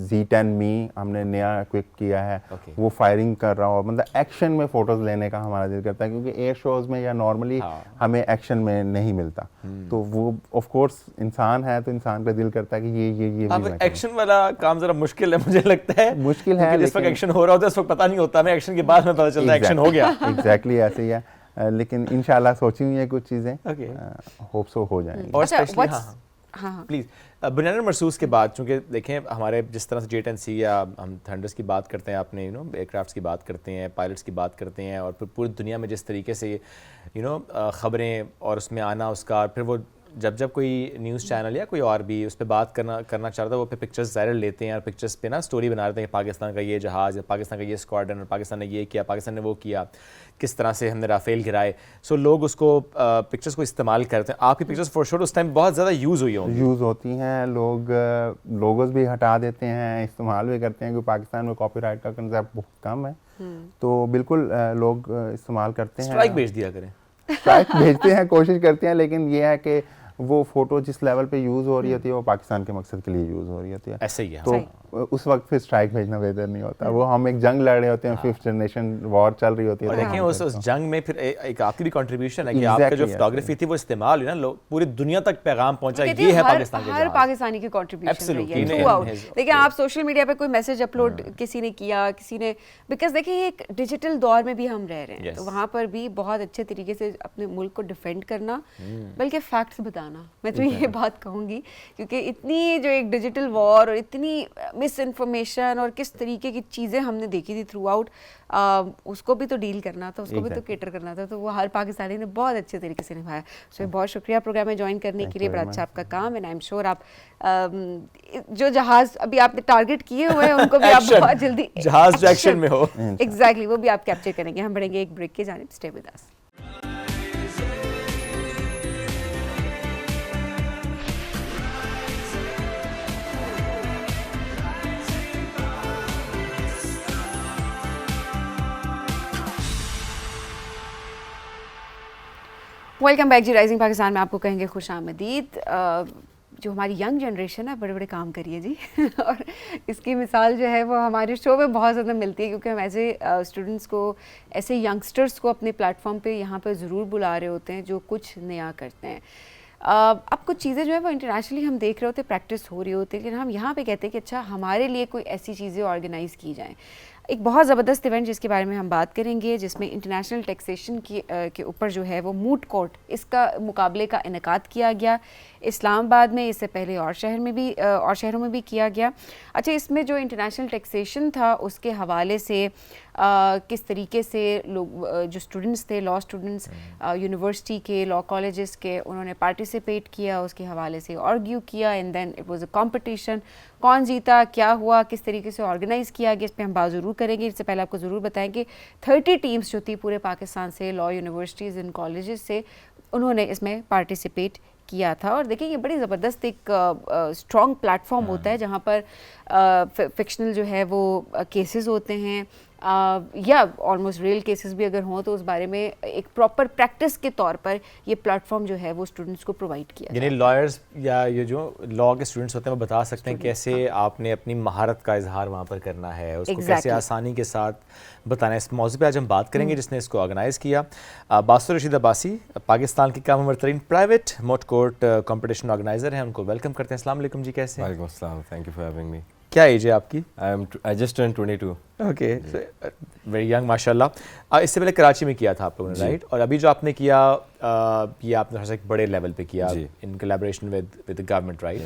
Z10 मी हमने नया इक्विप किया है, वो फायरिंग कर रहा हो, मतलब एक्शन में फ़ोटोज़ लेने का हमारा दिल करता है, क्योंकि एयर शोज़ में या नॉर्मली हमें एक्शन में नहीं मिलता। तो वो ऑफ कोर्स इंसान है तो इंसान का दिल करता है कि ये अब एक्शन वाला काम ज़रा मुश्किल है, मुझे लगता है मुश्किल है। जिस वक्त एक्शन हो रहा होता है उस वक्त पता नहीं होता, हमें एक्शन के बाद में पता चलता है एक्शन हो गया। एग्जैक्टली ऐसे ही है, लेकिन इंशाल्लाह सोची हुई है कुछ चीज़ें, होप सो हो जाएंगी। और स्पेशली हाँ प्लीज़ बुनियादी मरसूस के बाद, चूँकि देखें हमारे जिस तरह से J10C या हम थंडर्स की बात करते हैं, आपने एयरक्राफ्ट्स की बात करते हैं, पायलट्स की बात करते हैं, और फिर पूरी दुनिया में जिस तरीके से ख़बरें और उसमें आना उसका, फिर वो जब कोई न्यूज़ चैनल या कोई और भी उस पर बात करना चाहता है, वो पे पिक्चर्स ज़ाहिर लेते हैं और पिक्चर्स पे ना स्टोरी बना देते हैं कि पाकिस्तान का ये जहाज़, पाकिस्तान का ये स्क्वाड्रन, और पाकिस्तान ने ये किया, पाकिस्तान ने वो किया, किस तरह से हमने राफेल गिराए। सो लोग उसको पिक्चर्स को इस्तेमाल करते हैं। आपकी पिक्चर्स फॉर श्योर उस टाइम बहुत ज़्यादा यूज़ होती हैं। लोग लोगोस भी हटा देते हैं, इस्तेमाल भी करते हैं, क्योंकि पाकिस्तान में कॉपीराइट का कंसेप्ट बहुत कम है, तो बिल्कुल लोग इस्तेमाल करते हैं। स्ट्राइक भेज दिया करें। स्ट्राइक भेजते हैं, कोशिश करते हैं, लेकिन ये है कि वो फ़ोटो जिस लेवल पे यूज़ हो रही होती है वो पाकिस्तान के मकसद के लिए यूज़ हो रही होती है। ऐसे ही है। तो उस वक्त फिर स्ट्राइक भेजना बेहतर नहीं होता। वो हम एक जंग लड़ रहे होते हैं, 5th जनरेशन वॉर चल रही होती है। और तो देखें हम उस फिर जंग में फिर एक आपकी भी कंट्रीब्यूशन है कि आपका जो Exactly, फोटोग्राफी थी वो इस्तेमाल हुई ना, लोग पूरी दुनिया तक पैगाम पहुंचा, कहते ये हैं है हर पाकिस्तान के हर जहाज। पाकिस्तानी की कंट्रीब्यूशन रही Absolutely, है in थ्रू आउट। his- देखिए आप सोशल मीडिया पे कोई मैसेज अपलोड किसी ने किया, किसी ने, बिकॉज देखिए ये एक डिजिटल दौर में भी हम रह रहे हैं, Yes. तो वहाँ पर भी बहुत अच्छे तरीके से अपने मुल्क को डिफेंड करना, बल्कि फैक्ट्स बताना, मैं तो ये बात कहूँगी, क्योंकि इतनी जो एक डिजिटल वॉर और इतनी मिस इन्फॉर्मेशन और किस तरीके की चीज़ें हमने देखी थी थ्रू आउट, उसको भी तो डील करना था, उसको भी तो केटर करना था, तो वो हर पाकिस्तानी ने बहुत अच्छे तरीके से निभाया। सो बहुत शुक्रिया प्रोग्राम में ज्वाइन करने के लिए, बड़ा अच्छा आपका काम, एंड आई एम श्योर आप जो जहाज अभी आपने टारगेट किए हुए हैं उनको भी आप Action. बहुत जल्दी जहाज जो एक्शन में हो। एग्जैक्टली वो भी आप कैप्चर करेंगे। हम बढ़ेंगे एक ब्रेक की जानिब, stay with us. Welcome back जी। राइजिंग पाकिस्तान में आपको कहेंगे खुश आमदीद। जो हमारी यंग जनरेशन है बड़े बड़े काम करिए जी और इसकी मिसाल जो है वो हमारे शो में बहुत ज़्यादा मिलती है, क्योंकि हम ऐसे स्टूडेंट्स को, ऐसे यंगस्टर्स को अपने प्लेटफॉर्म पे यहाँ पर ज़रूर बुला रहे होते हैं जो कुछ नया करते हैं। अब कुछ चीज़ें जो है वो इंटरनेशनली हम देख रहे होते हैं, प्रैक्टिस हो रही होती है, लेकिन हम यहाँ पे कहते हैं कि अच्छा हमारे लिए कोई ऐसी चीज़ें ऑर्गेनाइज़ की जाएँ। एक बहुत ज़बरदस्त इवेंट जिसके बारे में हम बात करेंगे, जिसमें इंटरनेशनल टैक्सेशन के ऊपर जो है वो मूट कोर्ट, इसका मुकाबले का इनेकाद किया गया इस्लामाबाद में, इससे पहले और शहरों में भी किया गया। अच्छा, इसमें जो इंटरनेशनल टैक्सेशन था उसके हवाले से किस तरीके से लोग, जो स्टूडेंट्स थे, लॉ स्टूडेंट्स यूनिवर्सिटी के, लॉ कॉलेजेस के, उन्होंने पार्टिसिपेट किया, उसके हवाले से आर्ग्यू किया, and then it was a competition. कौन जीता, क्या हुआ, किस तरीके से ऑर्गेनाइज़ किया गया, इस पर हम बात ज़रूर करेंगे। इससे पहले आपको ज़रूर बताएं कि 30 टीम्स जो थी पूरे पाकिस्तान से, लॉ यूनिवर्सिटीज़ एंड कॉलेजेस से, उन्होंने इसमें पार्टिसिपेट किया था। और देखिए ये बड़ी ज़बरदस्त एक स्ट्रॉन्ग प्लेटफॉर्म होता है जहाँ पर फिक्शनल जो है वो केसेस होते हैं, या ऑलमोस्ट रियल केसेस भी अगर हों तो उस बारे में एक प्रॉपर प्रैक्टिस के तौर पर ये प्लेटफॉर्म जो है वो स्टूडेंट्स को प्रोवाइड किया यानी लॉयर्स या ये जो लॉ के स्टूडेंट्स होते हैं वो बता सकते हैं कैसे आपने अपनी महारत का इजहार वहाँ पर करना है, उसको कैसे आसानी के साथ बताना है। इस मौजू पे आज हम बात करेंगे जिसने इसको ऑर्गेनाइज़ किया। बासुर रशीद अब्बासी पाकिस्तान की काम तरीन प्राइवेट मोट कोर्ट कंपटीशन ऑर्गेनाइजर हैं, उनको वेलकम करते हैं। अस्सलाम वालेकुम जी, कैसे हैं? वालेकुम अस्सलाम, thank you for having me. क्या एज है आपकी? I just turn 22। Okay, very young माशाल्लाह। इससे पहले कराची में किया था आप लोगों ने, राइट? और अभी जो आपने किया ये आपने थोड़ा सा एक बड़े लेवल पे किया in collaboration with the government, right?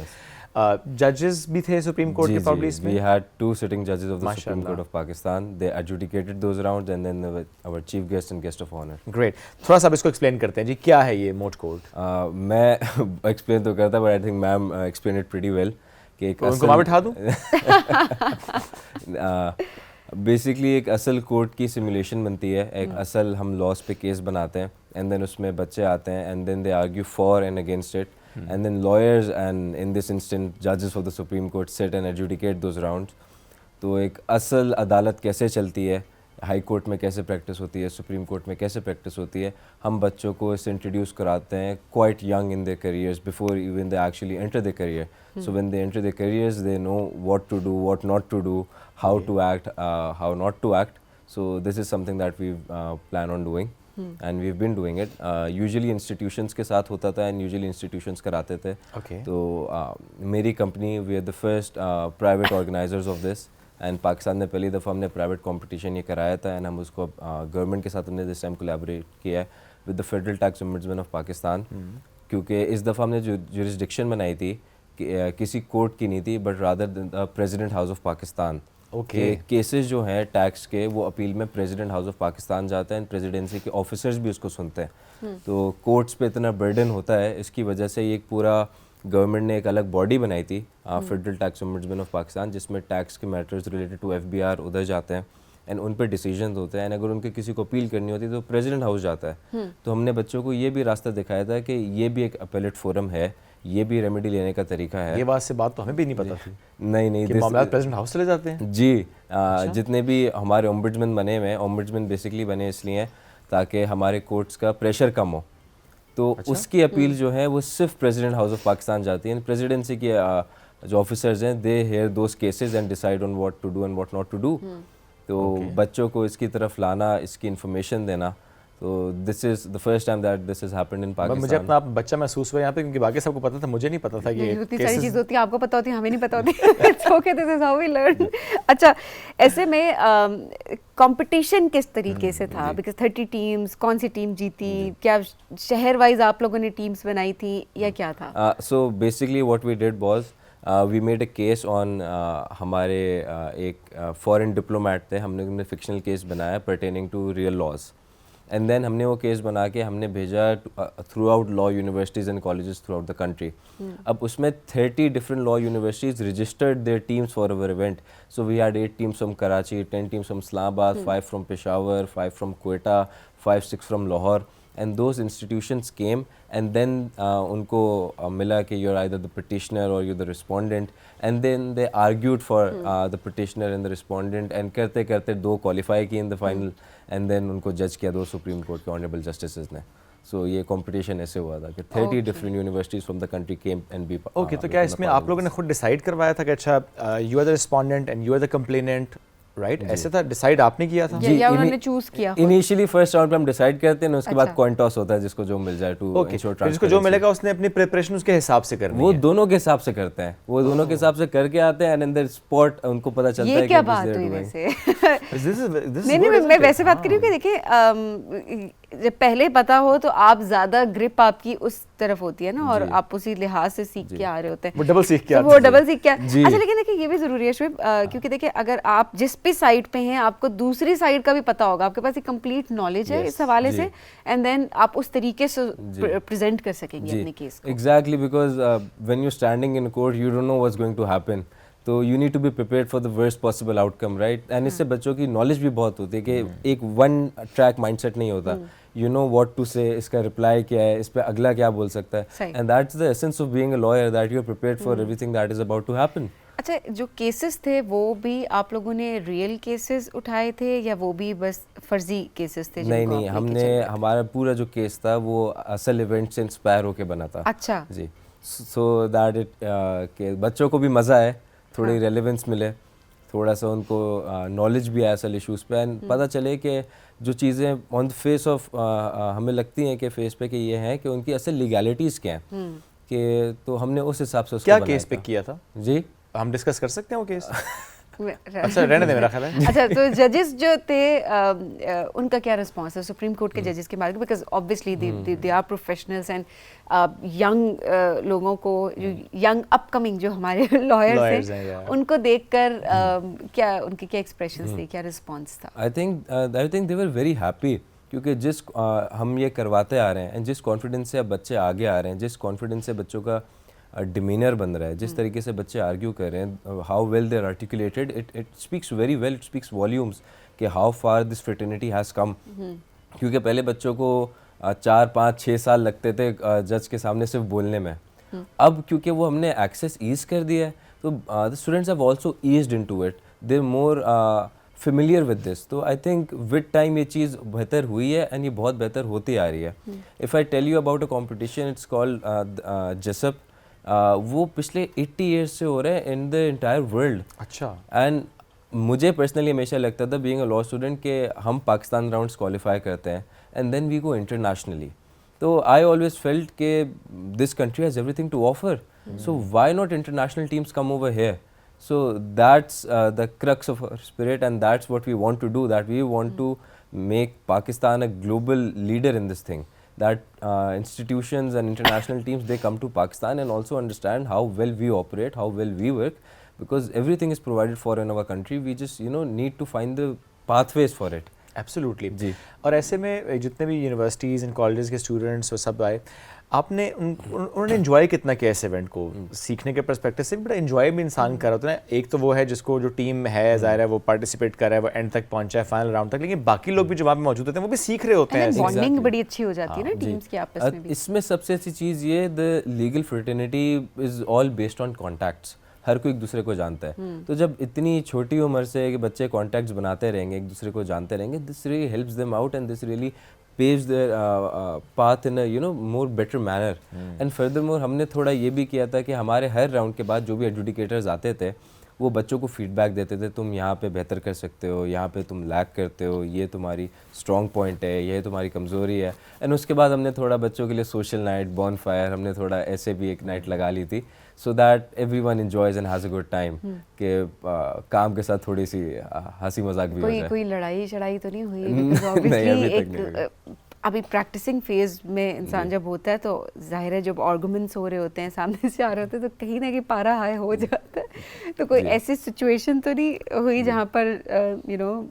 जजेस भी थे सुप्रीम कोर्ट के प्रॉब्ली इसमें? We had 2 sitting judges of the Supreme Court of Pakistan. They adjudicated those rounds, and then our chief guest and guest of honor. Great, थोड़ा सा अब इसको एक्सप्लेन करते हैं जी, क्या है ये मोट कोर्ट? मैं एक्सप्लेन तो करता, but I think ma'am explain it pretty well कि एक उनको वहाँ बिठा दूँ? बेसिकली एक असल कोर्ट की सिमुलेशन बनती है, एक असल हम लॉस पे केस बनाते हैं, एंड देन उसमें बच्चे आते हैं, and then they argue for and against it, and then lawyers and in this instant judges of the Supreme Court sit and adjudicate those rounds. तो एक असल अदालत कैसे चलती है, हाई कोर्ट में कैसे प्रैक्टिस होती है, सुप्रीम कोर्ट में कैसे प्रैक्टिस होती है, हम बच्चों को इससे इंट्रोड्यूस कराते हैं quite young in their careers before even they actually enter their career. So when they enter their careers they know what to do, what not to do, how to act, how not to act. So this is something that we plan on doing. And we've been doing it. Usually institutions के साथ होता था, and usually institutions कराते थे. Okay. तो मेरी company, we are the first private organizers of this. And Pakistan में पहली दफ़ा हमने प्राइवेट कंपटीशन ये कराया था, and हम उसको गवर्नमेंट के साथ हमने दिस टाइम कोलैबोरेट किया है with the federal tax ombudsman of Pakistan. क्योंकि इस दफ़ा हमने जो जुरिस्डिक्शन बनाई थी किसी कोर्ट की नहीं थी, but rather the president house of Pakistan. Okay, cases जो हैं टैक्स के वो अपील में प्रेसिडेंट हाउस ऑफ पाकिस्तान जाते हैं, प्रेसिडेंसी के ऑफिसर्स भी उसको सुनते हैं. तो कोर्ट्स पे इतना बर्डन होता है, इसकी वजह से ये एक पूरा गवर्नमेंट ने एक अलग बॉडी बनाई थी, federal tax ombudsman of Pakistan, जिसमें टैक्स के मैटर्स रिलेटेड टू FBR उधर जाते हैं एंड उन पर डिसीजन होते हैं. एंड अगर उनके किसी को अपील करनी होती है तो प्रेसिडेंट हाउस जाता है. तो हमने बच्चों को ये भी रास्ता दिखाया था कि ये भी एक अपेलेट फोरम है, ये भी रेमेडी लेने का तरीका है. ये बात तो हमें भी नहीं पता थी. नहीं, मामला प्रेसिडेंट हाउस चले जाते हैं जी. जितने भी हमारे ओम्बुड्समैन बने हुए हैं, ओम्बुड्समैन बेसिकली बने इसलिए हैं ताकि हमारे कोर्ट्स का प्रेशर कम हो. तो उसकी अपील जो है वो सिर्फ प्रेसिडेंट हाउस ऑफ पाकिस्तान जाती है। प्रेसिडेंसी के जो ऑफिसर्स हैं they hear those cases and decide on what to do and what not to do. तो बच्चों को इसकी तरफ लाना, इसकी इन्फॉर्मेशन देना, तो this is the first time that this is happened in Pakistan. मुझे अपना बच्चा महसूस हुआ यहाँ पे, क्योंकि बाकी सबको पता था, मुझे नहीं पता था कि इतनी सारी चीज़ होती है, आपको पता होती है, हमें नहीं पता होती। It's okay, this is how we learn. अच्छा, ऐसे में कंपटीशन किस तरीके से था? बिकॉज 30 टीम्स, कौन सी टीम जीती? क्या शहर वाइज आप लोगों ने टीम्स बनाई थी या क्या था? So basically what we did was we made a case on हमारे एक फॉरेन डिप्लोमेट थे, हमने फिक्शनल केस बनाया pertaining to real laws, and then हमने वो केस बना के हमने भेजा throughout law universities and colleges throughout the country. अब उसमें 30 different law universities registered their teams for our event. So we had 8 teams from Karachi, 10 teams from Islamabad, 5 from Peshawar, 5 from Quetta, 5-6 from Lahore, and those institutions came and then उनको मिला कि you're either the petitioner or you're the respondent, and then they argued for the petitioner and the respondent, and करते करते 2 qualify की in the final, and then उनको जज किया 2 सुप्रीम कोर्ट के ऑनरेबल जस्टिसेस ने। सो ये कंपटीशन ऐसे हुआ था कि 30 different universities from the country came and be. Okay, तो क्या इसमें आप लोगों ने खुद डिसाइड करवाया था कि अच्छा you are the respondent and you are the complainant, right? ऐसे था, डिसाइड आपने किया था? या उन्होंने चूज किया? इनिशियली फर्स्ट राउंड पे हम डिसाइड करते हैं ना, उसके बाद कॉइन टॉस होता है, जिसको जो मिल जाए टू इंश्योर ट्रांसपेरेंसी। जिसको जो मिलेगा उसने अपनी प्रिपरेशन उसके हिसाब से करनी है। वो दोनों के हिसाब से करते हैं, वो दोनों के हिसाब से करके आते हैं, एंड इन द स्पॉट उनको पता चलता है ये कि क्या बात हुई वैसे? नहीं, मैं वैसे बात करी हूँ कि देखिए जब पहले पता हो तो आप ज्यादा ग्रिप आपकी उस तरफ होती है ना, और आप उसी लिहाज से सीख के आ रहे होते हैं। वो डबल सीख के आते हैं। वो डबल सीख के। अच्छा, लेकिन देखिए ये भी जरूरी है शुएब, क्योंकि देखिए अगर आप जिस भी साइड पे हैं आपको दूसरी साइड का भी पता होगा, आपके पास एक कंप्लीट नॉलेज है इस हवाले से, एंड देन आप उस तरीके से प्रेजेंट कर सकेंगे अपने केस को। Exactly, because when you standing in court you don't know what's going to happen, तो you need to be prepared for the worst possible outcome, right? And इससे बच्चों की नॉलेज भी बहुत होती है कि एक वन ट्रैक माइंडसेट नहीं होता, यू नो व्हाट टू से, इसका रिप्लाई क्या है, इस पे अगला क्या बोल सकता है, and that's the essence of being a lawyer, that you are prepared for everything that is about to happen. अच्छा, जो केसेस थे वो भी आप लोगों ने रियल केसेस उठाए थे या वो भी बस फर्जी केसेस थे? नहीं, हमने हमारा पूरा जो केस था वो असल इवेंट से इंस्पायर होके बना था। अच्छा जी, सो दैट इट के बच्चों को भी मज़ा आए, थोड़ी रेलेवेंस मिले, थोड़ा सा उनको नॉलेज भी आया असल इश्यूज़ पे, एंड पता चले कि जो चीज़ें ऑन द फेस ऑफ हमें लगती हैं कि फेस पे कि ये हैं कि उनकी असल लीगैलिटीज़ क्या हैं, कि तो हमने उस हिसाब से उसको क्या केस पे किया था जी? हम डिस्कस कर सकते हैं वो केस? अच्छा, रहने दे, मेरा ख्याल है। अच्छा, तो जजेस जो थे उनका क्या रिस्पांस है सुप्रीम कोर्ट के जजेस के बारे में? Because obviously they are professionals and young लोगों को, यंग अपकमिंग जो हमारे लॉयर्स हैं उनको देखकर क्या उनके क्या एक्सप्रेशंस थे, क्या रिस्पांस था? I think they were very happy, क्योंकि जिस हम ये करवाते आ रहे हैं एंड जिस कॉन्फिडेंस से अब बच्चे आगे आ रहे हैं, जिस कॉन्फिडेंस से बच्चों का डिमीनर बन रहा है, जिस तरीके से बच्चे आर्ग्यू कर रहे हैं, how well they are articulated, it speaks very well, it speaks volumes कि how far this fraternity has come. क्योंकि पहले बच्चों को 4-5-6 साल लगते थे जज के सामने सिर्फ बोलने में, अब क्योंकि वो हमने एक्सेस ईज कर दिया है, तो the students have also eased into it, they are more familiar with this. तो आई थिंक विद टाइम ये चीज़ बेहतर हुई है, एंड ये बहुत बेहतर होती आ रही है। If I tell you about a competition, it's called Jessup, वो पिछले 80 ईयर्स से हो रहे हैं इन द एंटायर वर्ल्ड। अच्छा। एंड मुझे पर्सनली हमेशा लगता था बीइंग अ लॉ स्टूडेंट कि हम पाकिस्तान राउंड्स क्वालिफाई करते हैं and then we go internationally, तो आई ऑलवेज फेल्ट कि this country has everything to offer, so why not international teams come over here? So that's the crux of our spirit, and that's what we want to do, that we want to make Pakistan a global leader in this thing, that institutions and international teams, they come to Pakistan and also understand how well we operate, how well we work, because everything is provided for in our country, we just need to find the pathways for it. Absolutely जी। और ऐसे में जितने भी यूनिवर्सिटीज़ एंड कॉलेजेस के स्टूडेंट्स वो सब आए, आपने उन्होंने इन्जॉय कितना किया इस इवेंट को? सीखने के पर्सपेक्टिव से बड़ा इन्जॉय भी इंसान कर रहा होता है ना। एक तो वो है जिसको जो टीम है ज़ाहिर है वो पार्टिसिपेट कर रहा है, वो एंड तक पहुंचा है, फाइनल राउंड तक, लेकिन बाकी लोग भी जो वहाँ पे मौजूद होते हैं वो भी सीख रहे होते हैं। बॉन्डिंग बड़ी अच्छी हो जाती है ना टीम्स की आपस में भी। इसमें सबसे अच्छी चीज़ ये, the legal fraternity is all based on contacts, हर कोई एक दूसरे को जानता है। तो जब इतनी छोटी उम्र से कि बच्चे कॉन्टैक्ट्स बनाते रहेंगे, एक दूसरे को जानते रहेंगे, this really helps them out, and this really paves their path in a more better manner. And furthermore हमने थोड़ा ये भी किया था कि हमारे हर राउंड के बाद जो भी एडजुडिकेटर्स आते थे वो बच्चों को फीडबैक देते थे, तुम यहाँ पे बेहतर कर सकते हो, यहाँ पे तुम लैक करते हो, ये तुम्हारी स्ट्रॉन्ग पॉइंट है, ये तुम्हारी कमज़ोरी है. एंड उसके बाद हमने थोड़ा बच्चों के लिए सोशल नाइट, बॉन फायर, हमने थोड़ा ऐसे भी एक नाइट लगा ली थी, so that everyone enjoys and has a good time, कि काम के साथ थोड़ी सी हंसी मजाक भी हो जाए. कोई लड़ाई शड़ाई तो नहीं हुई? नहीं, अभी तक नहीं हुई. अभी प्रैक्टिसिंग फेज में इंसान जब होता है तो जाहिर है जब आर्गुमेंट्स हो रहे होते हैं, सामने से आ रहे होते हैं, तो कहीं ना कहीं पारा हाई हो जाता है. तो कोई ऐसी सिचुएशन तो नहीं हुई जहाँ पर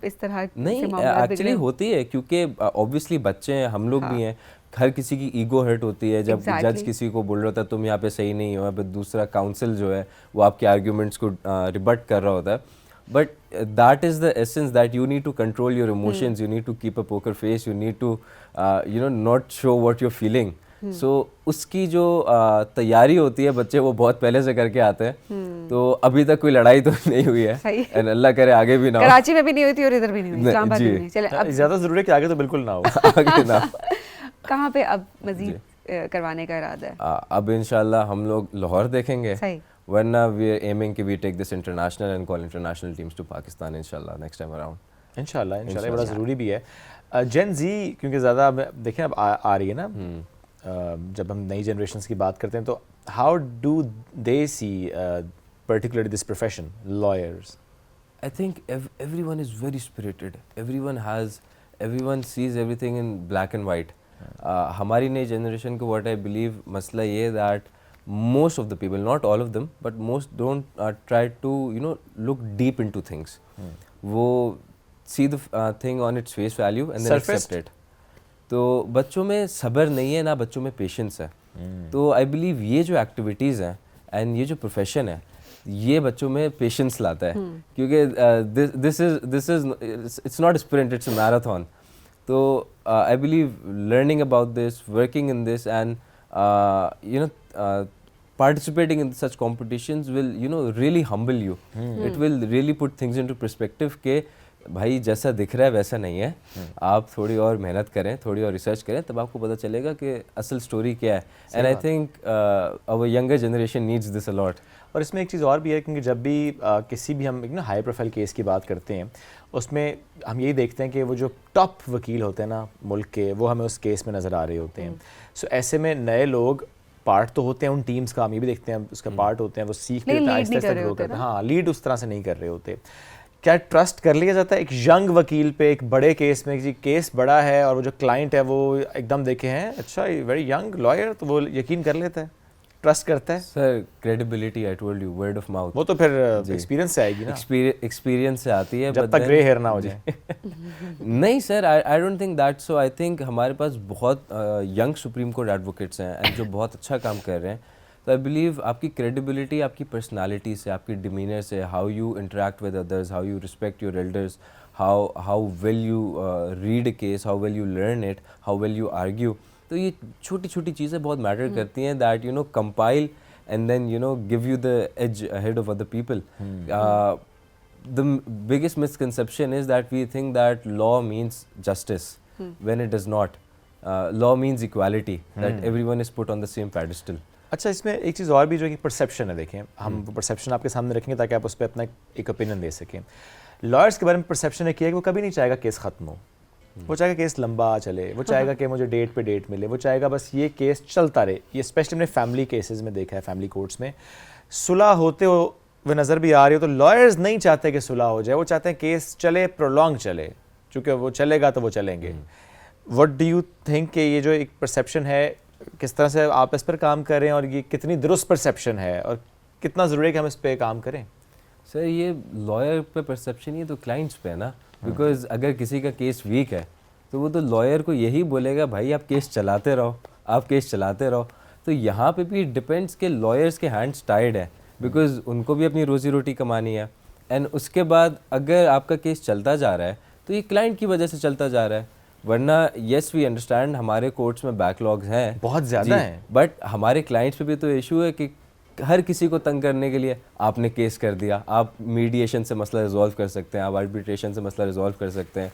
इस तरह नहीं, से मामला एक्चुअली होती है, क्योंकि ऑब्वियसली बच्चे हैं, हम लोग भी हैं, हर किसी की ईगो हर्ट होती है जब जज किसी को बोल रहा होता है तुम यहाँ पे सही नहीं हो, दूसरा काउंसिल जो है वो आपके आर्ग्यूमेंट्स को रिबट कर रहा होता है. But that is the essence, that you need to control your emotions, you need to keep a poker face, you need to not show what you're feeling. So उसकी जो तैयारी होती है बच्चे वो बहुत पहले से करके आते हैं. तो अभी तक कोई लड़ाई तो नहीं हुई है, and अल्लाह करे आगे भी ना हो. कराची में भी नहीं हुई थी और इधर भी नहीं हुई, इस्लामाबाद में नहीं. चले अब ज़्यादा ज़रूरी है कि आगे तो बिल्कुल ना हो. आगे ना हो. कहाँ पे अब मजीद करवाने का इरादा है? अब इंशाल्लाह हम लोग लाहौर देखेंगे, सही. वरना we are aiming कि we take this international and call international teams to Pakistan इंशाल्लाह next time around. इंशाल्लाह ये बड़ा ज़रूरी भी है. जेन जी क्योंकि ज़्यादा देखें अब आ रही है ना, जब हम नई जनरेशन्स की बात करते हैं तो how do they see particularly this profession, lawyers? I think everyone is very spirited. Everyone sees everything in black and white. हमारी नई जनरेशन को what I believe मसला ये that most of the people, not all of them, but most don't try to look deep into things. वो see the thing on its face value and then accept it. तो बच्चों में सब्र नहीं है, ना बच्चों में पेशेंस है. तो आई बिलीव ये जो एक्टिविटीज़ हैं एंड ये जो प्रोफेशन है ये बच्चों में पेशेंस लाता है, क्योंकि this is it's not sprint, it's a marathon. तो I believe learning about this, working in this and participating in such competitions will really humble you. It will really put things into perspective के भाई जैसा दिख रहा है वैसा नहीं है, आप थोड़ी और मेहनत करें, थोड़ी और रिसर्च करें, तब आपको पता चलेगा कि असल स्टोरी क्या है. And I think our younger generation needs this a lot. और इसमें एक चीज़ और भी है, क्योंकि जब भी किसी भी हम हाई प्रोफाइल केस की बात करते हैं उसमें हम यही देखते हैं कि वो जो टॉप वकील होते हैं ना मुल्क के, वो हमें उस केस में नज़र आ रहे होते हैं. सो ऐसे में नए लोग पार्ट तो होते हैं उन टीम्स का, हम ये भी देखते हैं उसका पार्ट होते हैं, वो सीख के आहिस्ता आहिस्ता ग्रो करते हैं. हाँ, लीड उस तरह से नहीं कर रहे होते. क्या ट्रस्ट कर लिया जाता है एक यंग वकील पे एक बड़े केस में, जी केस बड़ा है और वो जो क्लाइंट है वो एकदम देखे हैं अच्छा वेरी यंग लॉयर, तो वो यकीन कर लेता है, ट्रस्ट करता है? Sir credibility, I told you, word of mouth, वो तो फिर एक्सपीरियंस से आएगी ना. एक्सपीरियंस से आती है, जब तक ग्रे हेयर ना हो जाए. नहीं sir, I don't think that. So I think हमारे पास बहुत यंग सुप्रीम कोर्ट एडवोकेट्स हैं एंड जो बहुत अच्छा काम कर रहे हैं. तो आई बिलीव आपकी क्रेडिबिलिटी आपकी पर्सनालिटी से, आपकी डिमीनर से, how you interact with others, how you respect your elders, how well you read a case, how well you learn it, how well you argue. तो ये छोटी छोटी चीज़ें बहुत मैटर करती हैं, that compile and then give you the edge ahead of other people. The biggest misconception is that we think that law means justice when it does not. Law means equality, that everyone is put on the same pedestal. अच्छा, इसमें एक चीज़ और भी जो कि परसेप्शन है, देखें हम वो परसेप्शन आपके सामने रखेंगे ताकि आप उस पर अपना एक ओपिनियन दे सकें. लॉयर्स के बारे में परसेप्शन है कि वो कभी नहीं चाहेगा केस ख़त्म हो, वो चाहेगा केस लंबा चले, वो चाहेगा कि मुझे डेट पे डेट मिले, वो चाहेगा बस ये केस चलता रहे. ये स्पेशली हमने फैमिली केसेस में देखा है, फैमिली कोर्ट्स में सुलह होते हुए नज़र भी आ रही हो. तो लॉयर्स नहीं चाहते कि सुलह हो जाए, वो चाहते हैं केस चले, प्रोलॉन्ग चले, चूँकि वो चलेगा तो वो चलेंगे. व्हाट डू यू थिंक कि ये जो एक परसेप्शन है, किस तरह से आप इस पर काम कर रहे हैं और ये कितनी दुरुस्त परसेप्शन है और कितना ज़रूरी है कि हम इस पर काम करें? सर ये लॉयर पे परसेप्शन, ये तो क्लाइंट्स पे है ना. बिकॉज अगर किसी का केस वीक है तो वो तो लॉयर को यही बोलेगा भाई आप केस चलाते रहो, आप केस चलाते रहो. तो यहाँ पे भी डिपेंड्स के लॉयर्स के हैंड्स टाइड है, बिकॉज उनको भी अपनी रोज़ी रोटी कमानी है. एंड उसके बाद अगर आपका केस चलता जा रहा है तो ये क्लाइंट की वजह से चलता जा रहा है. वरना येस वी अंडरस्टैंड हमारे कोर्ट्स में बैकलॉग्स हैं, बहुत ज़्यादा हैं, बट हमारे क्लाइंट्स पे भी तो इशू है कि हर किसी को तंग करने के लिए आपने केस कर दिया, आप मीडिएशन से मसला रिजॉल्व कर सकते हैं, आप आर्बिट्रेशन से मसला रिजॉल्व कर सकते हैं,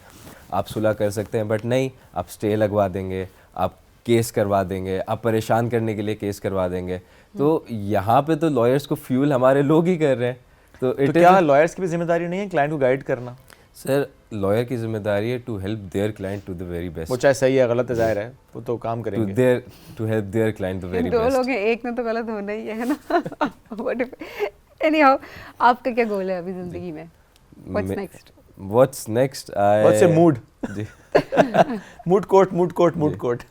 आप सुलह कर सकते हैं, बट नहीं, आप स्टे लगवा देंगे, आप केस करवा देंगे, आप परेशान करने के लिए केस करवा देंगे। तो यहाँ पे तो लॉयर्स को फ्यूल हमारे लोग ही कर रहे हैं। तो क्या लॉयर्स की भी जिम्मेदारी नहीं है क्लाइंट को गाइड करना? सर, लॉयर की जिम्मेदारी है to help their client to the very best. वो चाहे सही है गलत है, जाहिर है वो तो काम करेंगे। To help their client the very do best. लोग हैं, एक ने तो गलत होना ही है ना। एनीहाउ, आपका क्या गोल है अभी जिंदगी में? What's next? What's next? What's your mood? जी। Mood court.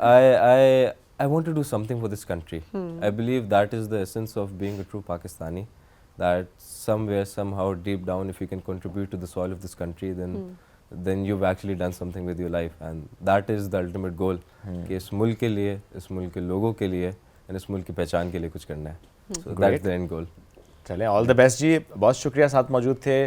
I want to do something for this country. I believe that is the essence of being a true Pakistani. That somewhere, somehow, deep down, if you can contribute to the soil of this country, then you've actually done something with your life, and that is the ultimate goal. कि इस मुल्क के लिए, इस मुल्क के लोगों के लिए, और इस मुल्क की पहचान के लिए कुछ करना है. So that's the end goal. चलें, ऑल द बेस्ट जी, बहुत शुक्रिया साथ मौजूद थे।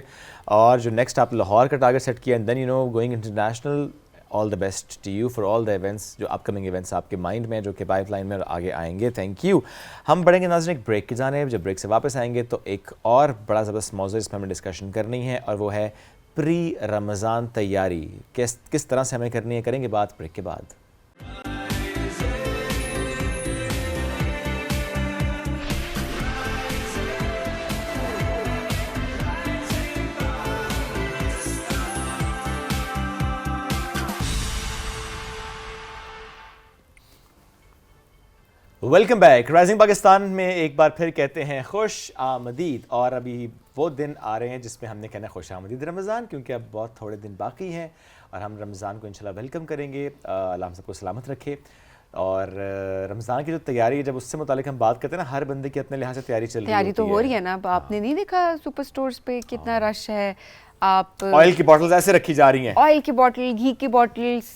और जो नेक्स्ट आप लाहौर का टारगेट सेट किया and then going international, all the best to you for all the events, जो अपकमिंग इवेंट्स आपके माइंड में जो कि पाइपलाइन में आगे आएंगे। Thank you. हम बढ़ेंगे नाज़रीन एक ब्रेक की जानिब। जब ब्रेक से वापस आएंगे तो एक और बड़ा ज़बरदस्त मौज़ू इस पर हमें डिस्कशन करनी है, और वो है प्री रमज़ान तैयारी किस तरह से हमें करनी है। करेंगे बात ब्रेक के बाद। Welcome back. राइजिंग पाकिस्तान में एक बार फिर कहते हैं खुश आमदीद, और अभी वो दिन आ रहे हैं जिसमें हमने कहना खुश आमदीद रमज़ान, क्योंकि अब बहुत थोड़े दिन बाकी हैं और हम रमज़ान को इंशाल्लाह वेलकम करेंगे। अल्लाह हम सबको सलामत रखे। और रमज़ान की जो तैयारी है, जब उससे मुतालिक हम बात करते हैं ना, हर बंदे की अपने लिहाज से तैयारी चल रही है। तैयारी तो हो रही है ना, आपने नहीं देखा सुपर स्टोर्स पे कितना रश है? आप ऑयल की बॉटल्स ऐसे रखी जा रही हैं, ऑयल की बॉटल, घी की बॉटल्स,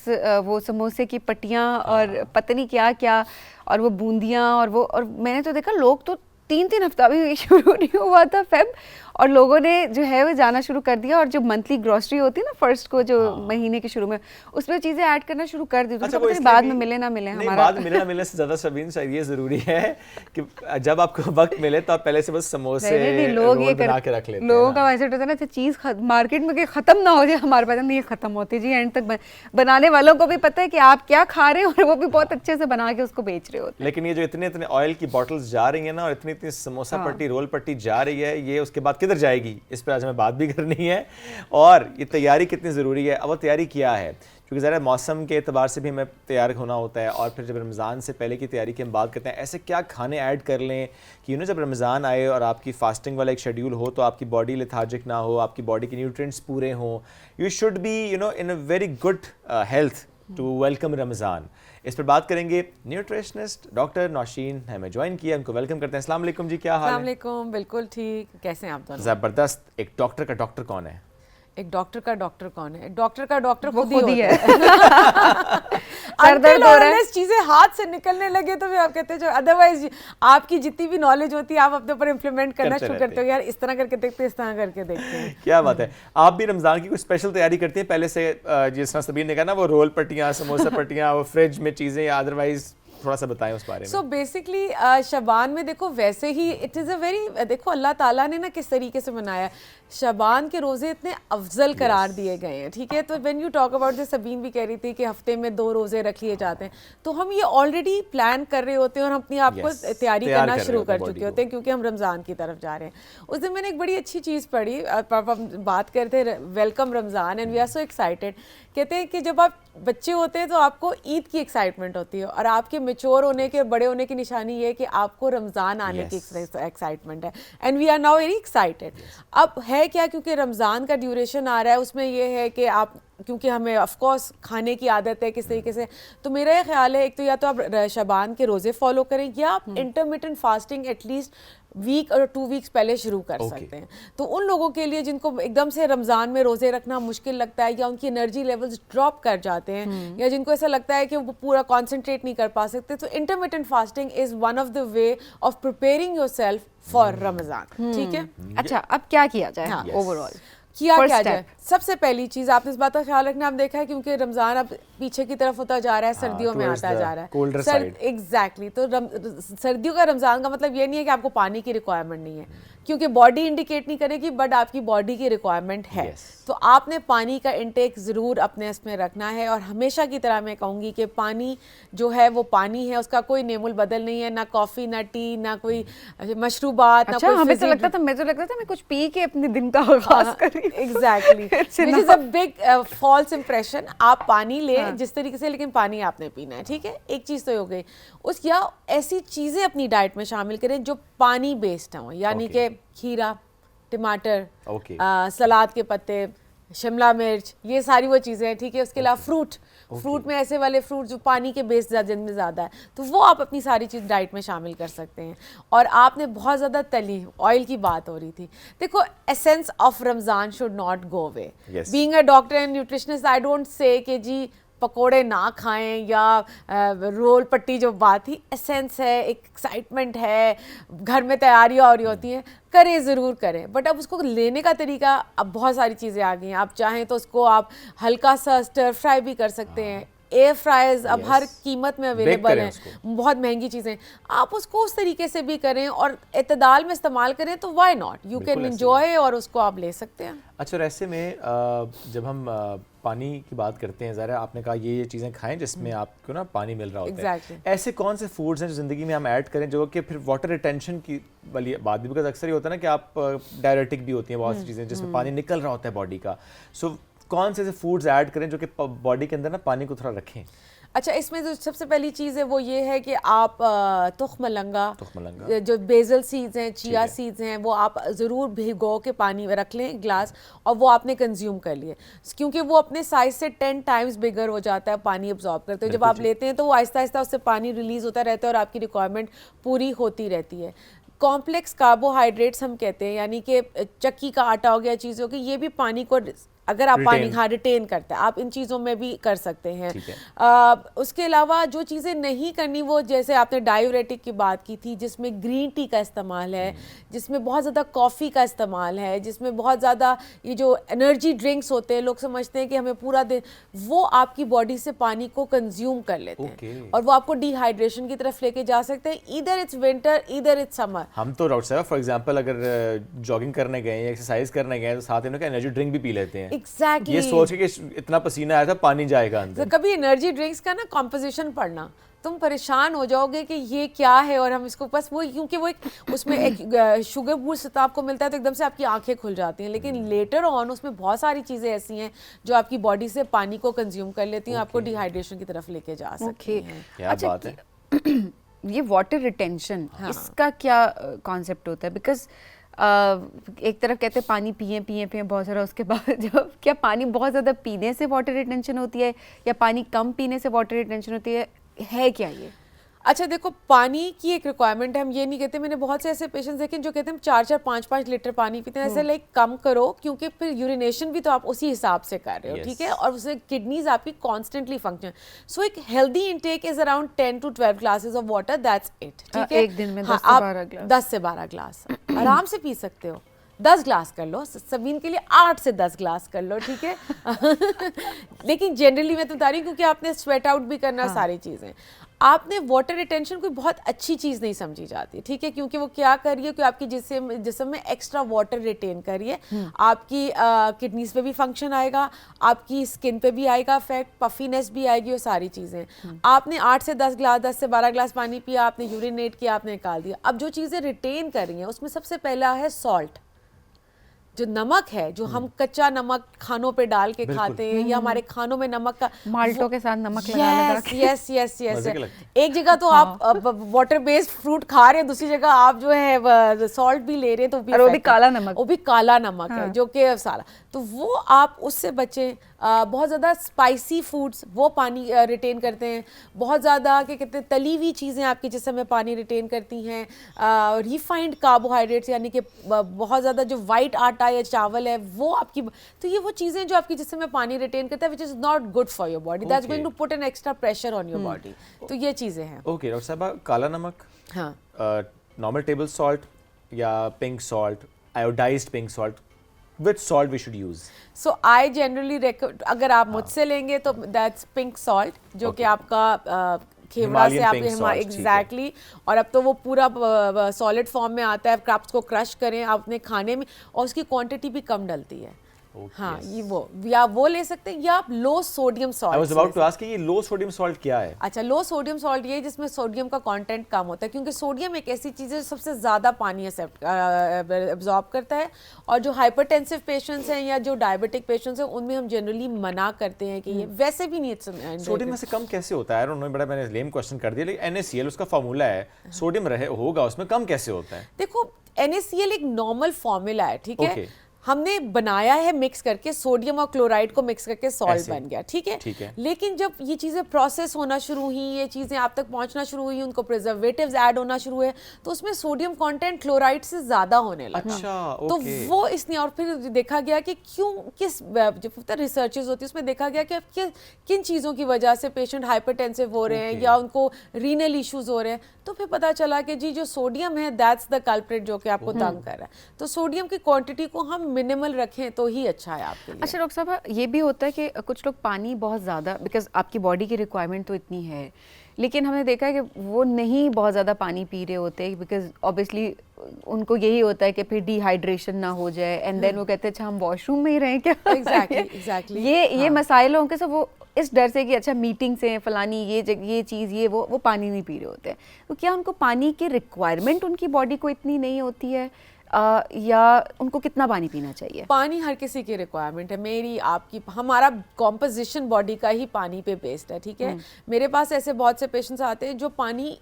वो समोसे की पट्टियाँ और पता नहीं क्या क्या, और वो बूंदियाँ, और मैंने तो देखा लोग तो 3 हफ्ता भी शुरू नहीं हुआ था फेब, और लोगों ने जो है वो जाना शुरू कर दिया। और जो मंथली ग्रोसरी होती है ना फर्स्ट को, जो महीने के शुरू में, उसमें चीज़ें ऐड करना शुरू कर दी। अच्छा, तो बाद में मिले ना मिले, हमारा बाद में मिले ना मिले से ज़्यादा शबीन शायद ये ज़रूरी है कि जब आपको वक्त मिले तो आप पहले से बस समोसे लोग ये बना के रख लेते हैं। लोगों का वैसे होता है ना, चीज़ मार्केट में ख़त्म ना हो जाए, हमारे पास नहीं ख़त्म होती जी, एंड तक बनाने वालों को भी पता है कि आप क्या खा रहे हैं, और वो भी बहुत अच्छे से बना के उसको बेच रहे होते हैं। लेकिन ये जो इतने ऑयल की बॉटल्स जा रही है ना, और इतनी समोसा पट्टी, रोल पट्टी जा रही है, ये उसके बाद किधर जाएगी, इस पर आज हमें बात भी करनी है। और ये तैयारी कितनी ज़रूरी है, अब वो तैयारी क्या है, क्योंकि ज़रा मौसम के एतबार से भी हमें तैयार होना होता है। और फिर जब रमज़ान से पहले की तैयारी की हम बात करते हैं, ऐसे क्या खाने ऐड कर लें कि जब रमज़ान आए और आपकी फास्टिंग वाला एक शेड्यूल हो, तो आपकी बॉडी लेथार्जिक ना हो, आपकी बॉडी के न्यूट्रिएंट्स पूरे हों। You should be in a very good health to welcome Ramzan. इस पर बात करेंगे। न्यूट्रिशनिस्ट डॉक्टर नौशीन हमें ज्वाइन किया, उनको वेलकम करते हैं। अस्सलाम वालेकुम जी, क्या हाल है? अस्सलाम वालेकुम, बिल्कुल ठीक। कैसे हैं आप दोनों? ज़बरदस्त। एक डॉक्टर का डॉक्टर कौन है? एक डॉक्टर का डॉक्टर कौन है? डॉक्टर का डॉक्टर खुद ही है। सर दर्द हो रहा है, चीजें हाथ से निकलने लगे तो फिर आप कहते हैं, अदरवाइज आपकी जितनी भी नॉलेज होती है आप अपने ऊपर इम्प्लीमेंट करना शुरू करते हो, यार इस तरह करके देखते हैं, इस तरह करके देखते हैं। क्या बात है। आप भी रमजान की कोई स्पेशल तैयारी करती हैं पहले से, जिस तरह सबीर ने कहा ना, वो रोल पट्टियाँ, समोसा पट्टियाँ, वो फ्रिज में चीजें, या अदरवाइज थोड़ा सा बताएं उस बारे में। सो बेसिकली शबान में देखो, वैसे ही इट इज़ अ वेरी, देखो अल्लाह ताला ने ना किस तरीके से बनाया है, शबान के रोज़े इतने अफजल करार दिए गए हैं, ठीक है। तो व्हेन यू टॉक अबाउट, जैसे सबीन भी कह रही थी कि हफ्ते में 2 रोज़े रख लिए जाते हैं, तो हम ये ऑलरेडी प्लान कर रहे होते हैं और हम अपनी आप को तैयारी करना शुरू कर चुके होते हैं, क्योंकि हम रमज़ान की तरफ जा रहे हैं। उस दिन मैंने एक बड़ी अच्छी चीज़ पढ़ी, हम बात करते थे welcome Ramzan, and we are so excited. कहते हैं कि जब आप बच्चे होते हैं तो आपको ईद की एक्साइटमेंट होती है, और आपके मैच्योर होने के, बड़े होने की निशानी ये है कि आपको रमज़ान आने की एक्साइटमेंट है, and we are now very excited. अब है क्या, क्योंकि रमज़ान का ड्यूरेशन आ रहा है, उसमें ये है कि आप, क्योंकि हमें ऑफ कोर्स खाने की आदत है किस तरीके से, तो मेरा ये ख्याल है, एक तो या तो आप शबान के रोज़े फॉलो करें, या आप इंटरमिटेंट फास्टिंग एटलीस्ट वीक और 2 वीक्स पहले शुरू कर सकते हैं। तो उन लोगों के लिए जिनको एकदम से रमज़ान में रोज़े रखना मुश्किल लगता है, या उनकी एनर्जी लेवल्स ड्रॉप कर जाते हैं, या जिनको ऐसा लगता है कि वो पूरा कॉन्सेंट्रेट नहीं कर पा सकते, तो intermittent fasting is one of the way of preparing yourself for Ramzan, ठीक है। अच्छा, अब क्या किया जाए ओवरऑल? किया First क्या step. जाए। सबसे पहली चीज आपने इस बात का ख्याल रखना, आप देखा है क्योंकि रमजान अब पीछे की तरफ होता जा रहा है, सर्दियों में towards आता the जा रहा है, colder side. एग्जैक्टली। तो सर्दियों का रमजान का मतलब ये नहीं है कि आपको पानी की रिक्वायरमेंट नहीं है, क्योंकि बॉडी इंडिकेट नहीं करेगी, बट आपकी बॉडी की रिक्वायरमेंट है। Yes. तो आपने पानी का इंटेक ज़रूर अपने इसमें रखना है, और हमेशा की तरह मैं कहूँगी कि पानी जो है वो पानी है, उसका कोई नेमुल बदल नहीं है, ना कॉफ़ी ना टी ना कोई मशरूबात ना अच्छा, कोई हमें तो fizzy लगता था मैं कुछ पी के अपने दिन का आगाज कर रही हूँ। Exactly, which is a big false impression. आप पानी ले जिस तरीके से, लेकिन पानी आपने पीना है, ठीक है। एक चीज़ तो हो गई उस, या ऐसी चीज़ें अपनी डाइट में शामिल करें जो पानी बेस्ड हों, यानी कि खीरा, टमाटर, Okay. सलाद के पत्ते, शिमला मिर्च, ये सारी वो चीज़ें हैं, ठीक है। उसके अलावा फ्रूट में ऐसे वाले फ्रूट जो पानी के बेस जिनमें ज़्यादा है, तो वो आप अपनी सारी चीज़ डाइट में शामिल कर सकते हैं। और आपने बहुत ज़्यादा तली ऑयल की बात हो रही थी, देखो essence of Ramzan should not go away. Yes. Being a doctor and nutritionist, I don't say कि जी पकोड़े ना खाएं या रोल पट्टी, जो बात थी एसेंस है, एक एक्साइटमेंट है, घर में तैयारियां हो रही होती हैं, करें ज़रूर करें, बट अब उसको लेने का तरीका, अब बहुत सारी चीज़ें आ गई हैं। आप चाहें तो उसको आप हल्का सा स्टर फ्राई भी कर सकते हैं, एयर फ्राइज अब हर कीमत में अवेलेबल करें हैं, उसको। बहुत महंगी चीज़ें, आप उसको उस तरीके से भी करें और इतदाल में इस्तेमाल करें, तो वाई नॉट, यू बिल्कुल कैन ऐसे ही। एंजॉय और उसको आप ले सकते हैं। अच्छा, और ऐसे में जब हम पानी की बात करते हैं, ज़रा आपने कहा ये चीज़ें खाएं जिसमें आपको ना पानी मिल रहा होता Exactly. है, ऐसे कौन से फूड्स हैं जो ज़िंदगी में हम ऐड करें जो कि फिर वाटर रिटेंशन की वाली बात भी, बिकॉज अक्सर ये होता है ना कि आप डायरेटिक भी होती हैं बहुत सी चीज़ें जिसमें पानी निकल रहा होता है बॉडी का, सो कौन से ऐसे फूड्स ऐड करें जो कि बॉडी के अंदर ना पानी को थोड़ा रखें? अच्छा, इसमें जो सबसे पहली चीज़ है वो ये है कि आप तुख्म तुख्मलंगा, जो बेजल सीड्स हैं, चिया है। सीड्स हैं, वो आप ज़रूर भिगो के पानी में रख लें गिलास, और वो आपने कंज्यूम कर लिए, क्योंकि वो अपने साइज से 10 टाइम्स बिगर हो जाता है, पानी अब्जॉर्ब करते हैं। जब आप लेते हैं तो वो आहिस्ता आहिस्ता उससे पानी रिलीज़ होता रहता है और आपकी रिक्वायरमेंट पूरी होती रहती है। कॉम्प्लेक्स कार्बोहाइड्रेट्स हम कहते हैं, यानी कि चक्की का आटा हो गया, चीज़ हो गई, ये भी पानी को, अगर आप पानी रिटेन करता है, आप इन चीज़ों में भी कर सकते हैं। उसके अलावा जो चीज़ें नहीं करनी, वो जैसे आपने डायूरेटिक की बात की थी, जिसमें ग्रीन टी का इस्तेमाल है, जिसमें बहुत ज़्यादा कॉफ़ी का इस्तेमाल है, जिसमें बहुत ज़्यादा ये जो एनर्जी ड्रिंक्स होते हैं, लोग समझते हैं कि हमें पूरा दिन, वो आपकी बॉडी से पानी को कंज्यूम कर लेते हैं और वो आपको डिहाइड्रेशन की तरफ लेके जा सकते हैं। Either it's winter, either it's summer. हम तो डॉक्टर साहब फॉर एग्जांपल अगर जॉगिंग करने गए या एक्सरसाइज करने गए तो साथ में उनका एनर्जी ड्रिंक भी पी लेते हैं, एग्जैक्टली, ये सोच के कि इतना पसीना आया था पानी जाएगा अंदर। तो कभी एनर्जी ड्रिंक्स का ना कॉम्पोजिशन पढ़ना, तुम परेशान हो जाओगे कि ये क्या है, और हम इसको बस वो, क्योंकि वो उसमें एक शुगर बूस्ट आपको मिलता है तो एकदम से आपकी आंखें खुल जाती हैं, लेकिन लेटर ऑन उसमें बहुत सारी चीज़ें ऐसी हैं जो आपकी बॉडी से पानी को कंज्यूम कर लेती हैं, आपको डिहाइड्रेशन की तरफ लेके जा सकती हैं। क्या बात है। ये वाटर रिटेंशन, इसका क्या कॉन्सेप्ट होता है? बिकॉज एक तरफ कहते हैं पानी पिए पिए पिए बहुत सारा, उसके बाद जब क्या पानी बहुत ज़्यादा पीने से वाटर रिटेंशन होती है या पानी कम पीने से वाटर रिटेंशन होती है क्या ये? अच्छा देखो, पानी की एक रिक्वायरमेंट है, हम ये नहीं कहते, मैंने बहुत से ऐसे पेशेंट्स देखे जो कहते हैं हम 4-4 5-5 लीटर पानी पीते हैं, ऐसे लाइक कम करो, क्योंकि फिर यूरिनेशन भी तो आप उसी हिसाब से कर रहे हो, ठीक है, और उससे किडनीज आपकी कॉन्स्टेंटली फंक्शन। सो एक healthy intake is around 10 to 12 glasses of water, that's it, ठीक है। एक दिन में 10 से 12 ग्लास, 10 से 12 ग्लास आराम से पी सकते हो। 10 ग्लास कर लो, सबीन के लिए 8 से 10 ग्लास कर लो, ठीक है। लेकिन जनरली मैं तो बता रही हूँ क्योंकि आपने स्वेट आउट भी करना, सारी चीज़ें, आपने वाटर रिटेंशन कोई बहुत अच्छी चीज़ नहीं समझी जाती, ठीक है, क्योंकि वो क्या कर रही है कि आपकी जिस्म में एक्स्ट्रा वाटर रिटेन कर रही है, आपकी किडनीज पे भी फंक्शन आएगा, आपकी स्किन पे भी आएगा इफेक्ट, पफीनेस भी आएगी, वो सारी चीज़ें। आपने 8 से 10 ग्लास, 10 से 12 ग्लास पानी पिया, आपने यूरिनेट किया, आपने निकाल दिया। अब जो चीज़ें रिटेन कर रही हैं उसमें सबसे पहला है सॉल्ट, जो नमक है, जो हम कच्चा नमक खानों पे डाल के खाते हैं, या हमारे खानों में नमक का, माल्टों के साथ नमक लगा के। Yes yes yes. एक जगह तो आप वाटर बेस्ड फ्रूट खा रहे हैं, दूसरी जगह आप जो है सॉल्ट भी ले रहे हैं, तो वो भी काला नमक, वो भी काला नमक है जो कि सारा, तो वो आप उससे बचें। बहुत ज़्यादा स्पाइसी फूड्स वो पानी रिटेन करते हैं, बहुत ज़्यादा क्या कहते हैं तली हुई चीज़ें आपके जिस्म में पानी रिटेन करती हैं, रिफाइंड कार्बोहाइड्रेट्स, यानी कि बहुत ज़्यादा जो वाइट आटा या चावल है वो आपकी, तो ये वो चीज़ें जो आपके जिस्म में पानी रिटेन करता है, which is not good for your body, that's going to put an extra pressure on your body. तो ये चीज़ें हैं। ओके डॉक्टर साहब, काला नमक, हाँ, नॉर्मल टेबल सॉल्ट या pink salt, iodised pink salt, which salt we should use? So I generally अगर आप मुझसे लेंगे तो दैट्स पिंक सॉल्ट जो कि आपका खेवड़ा से आप Himalayan pink salt, ठीक है। एग्जैक्टली और अब तो वो पूरा सॉलिड फॉर्म में आता है, आप उसको क्रश करें आप अपने खाने में और उसकी क्वांटिटी भी कम डलती है। हाँ ये वो ले सकते हैं या आप low sodium salt. I was about to ask कि ये लो सोडियम सॉल्ट क्या है? अच्छा, लो सोडियम सॉल्ट ये जिसमें सोडियम का कंटेंट कम होता है, क्योंकि सोडियम एक ऐसी चीज़ है जो सबसे ज़्यादा पानी एब्जॉर्ब करता है और जो हाइपरटेंसिव पेशेंट्स हैं या जो डायबिटिक पेशेंट्स हैं उनमें हम जनरली मना करते हैं कि ये वैसे भी नहीं। सोडियम में से कम कैसे होता है? I don't know, बड़ा मैंने लेम क्वेश्चन कर दिया, लेकिन NaCl उसका फार्मूला है, सोडियम रहे होगा उसमें, कम कैसे होता है? देखो NaCl एक नॉर्मल फॉर्मूला है, ठीक है? Okay. हमने बनाया है मिक्स करके, सोडियम और क्लोराइड को मिक्स करके सॉल्ट बन गया, ठीक है? लेकिन जब ये चीज़ें प्रोसेस होना शुरू हुई, ये चीज़ें आप तक पहुंचना शुरू हुई, उनको प्रिजर्वेटिव्स ऐड होना शुरू हुए, तो उसमें सोडियम कंटेंट क्लोराइड से ज़्यादा होने लगा। अच्छा, तो okay. वो इसने और फिर देखा गया कि क्यों, किस जो रिसर्चेज होती है उसमें देखा गया कि किन चीज़ों की वजह से पेशेंट हाइपरटेंसिव हो रहे हैं या उनको रीनल इश्यूज हो रहे हैं, तो फिर पता चला कि जी जो सोडियम है दैट्स द कल्प्रिट जो कि आपको तंग कर रहा है। तो सोडियम की क्वांटिटी को हम मिनिमल रखें तो ही अच्छा है आपके लिए। अच्छा डॉक्टर साहब, ये भी होता है कि कुछ लोग पानी बहुत ज़्यादा, बिकॉज आपकी बॉडी की रिक्वायरमेंट तो इतनी है, लेकिन हमने देखा है कि वो नहीं बहुत ज़्यादा पानी पी रहे होते, बिकॉज ऑब्वियसली उनको यही होता है कि फिर डिहाइड्रेशन ना हो जाए, एंड देन वो कहते हैं अच्छा हम वॉशरूम में ही रहें क्या? एग्जैक्टली ये मसाइल होंगे सब वो इस डर से कि अच्छा मीटिंग से फलानी ये चीज़ ये वो पानी नहीं पी रहे होते हैं। तो क्या उनको पानी की रिक्वायरमेंट उनकी बॉडी को इतनी नहीं होती है या उनको कितना पानी पीना चाहिए? पानी हर किसी की रिक्वायरमेंट है, मेरी आपकी, हमारा कॉम्पोजिशन बॉडी का ही पानी पे बेस्ड है, ठीक है? मेरे पास ऐसे बहुत से पेशेंट्स आते हैं जो पानी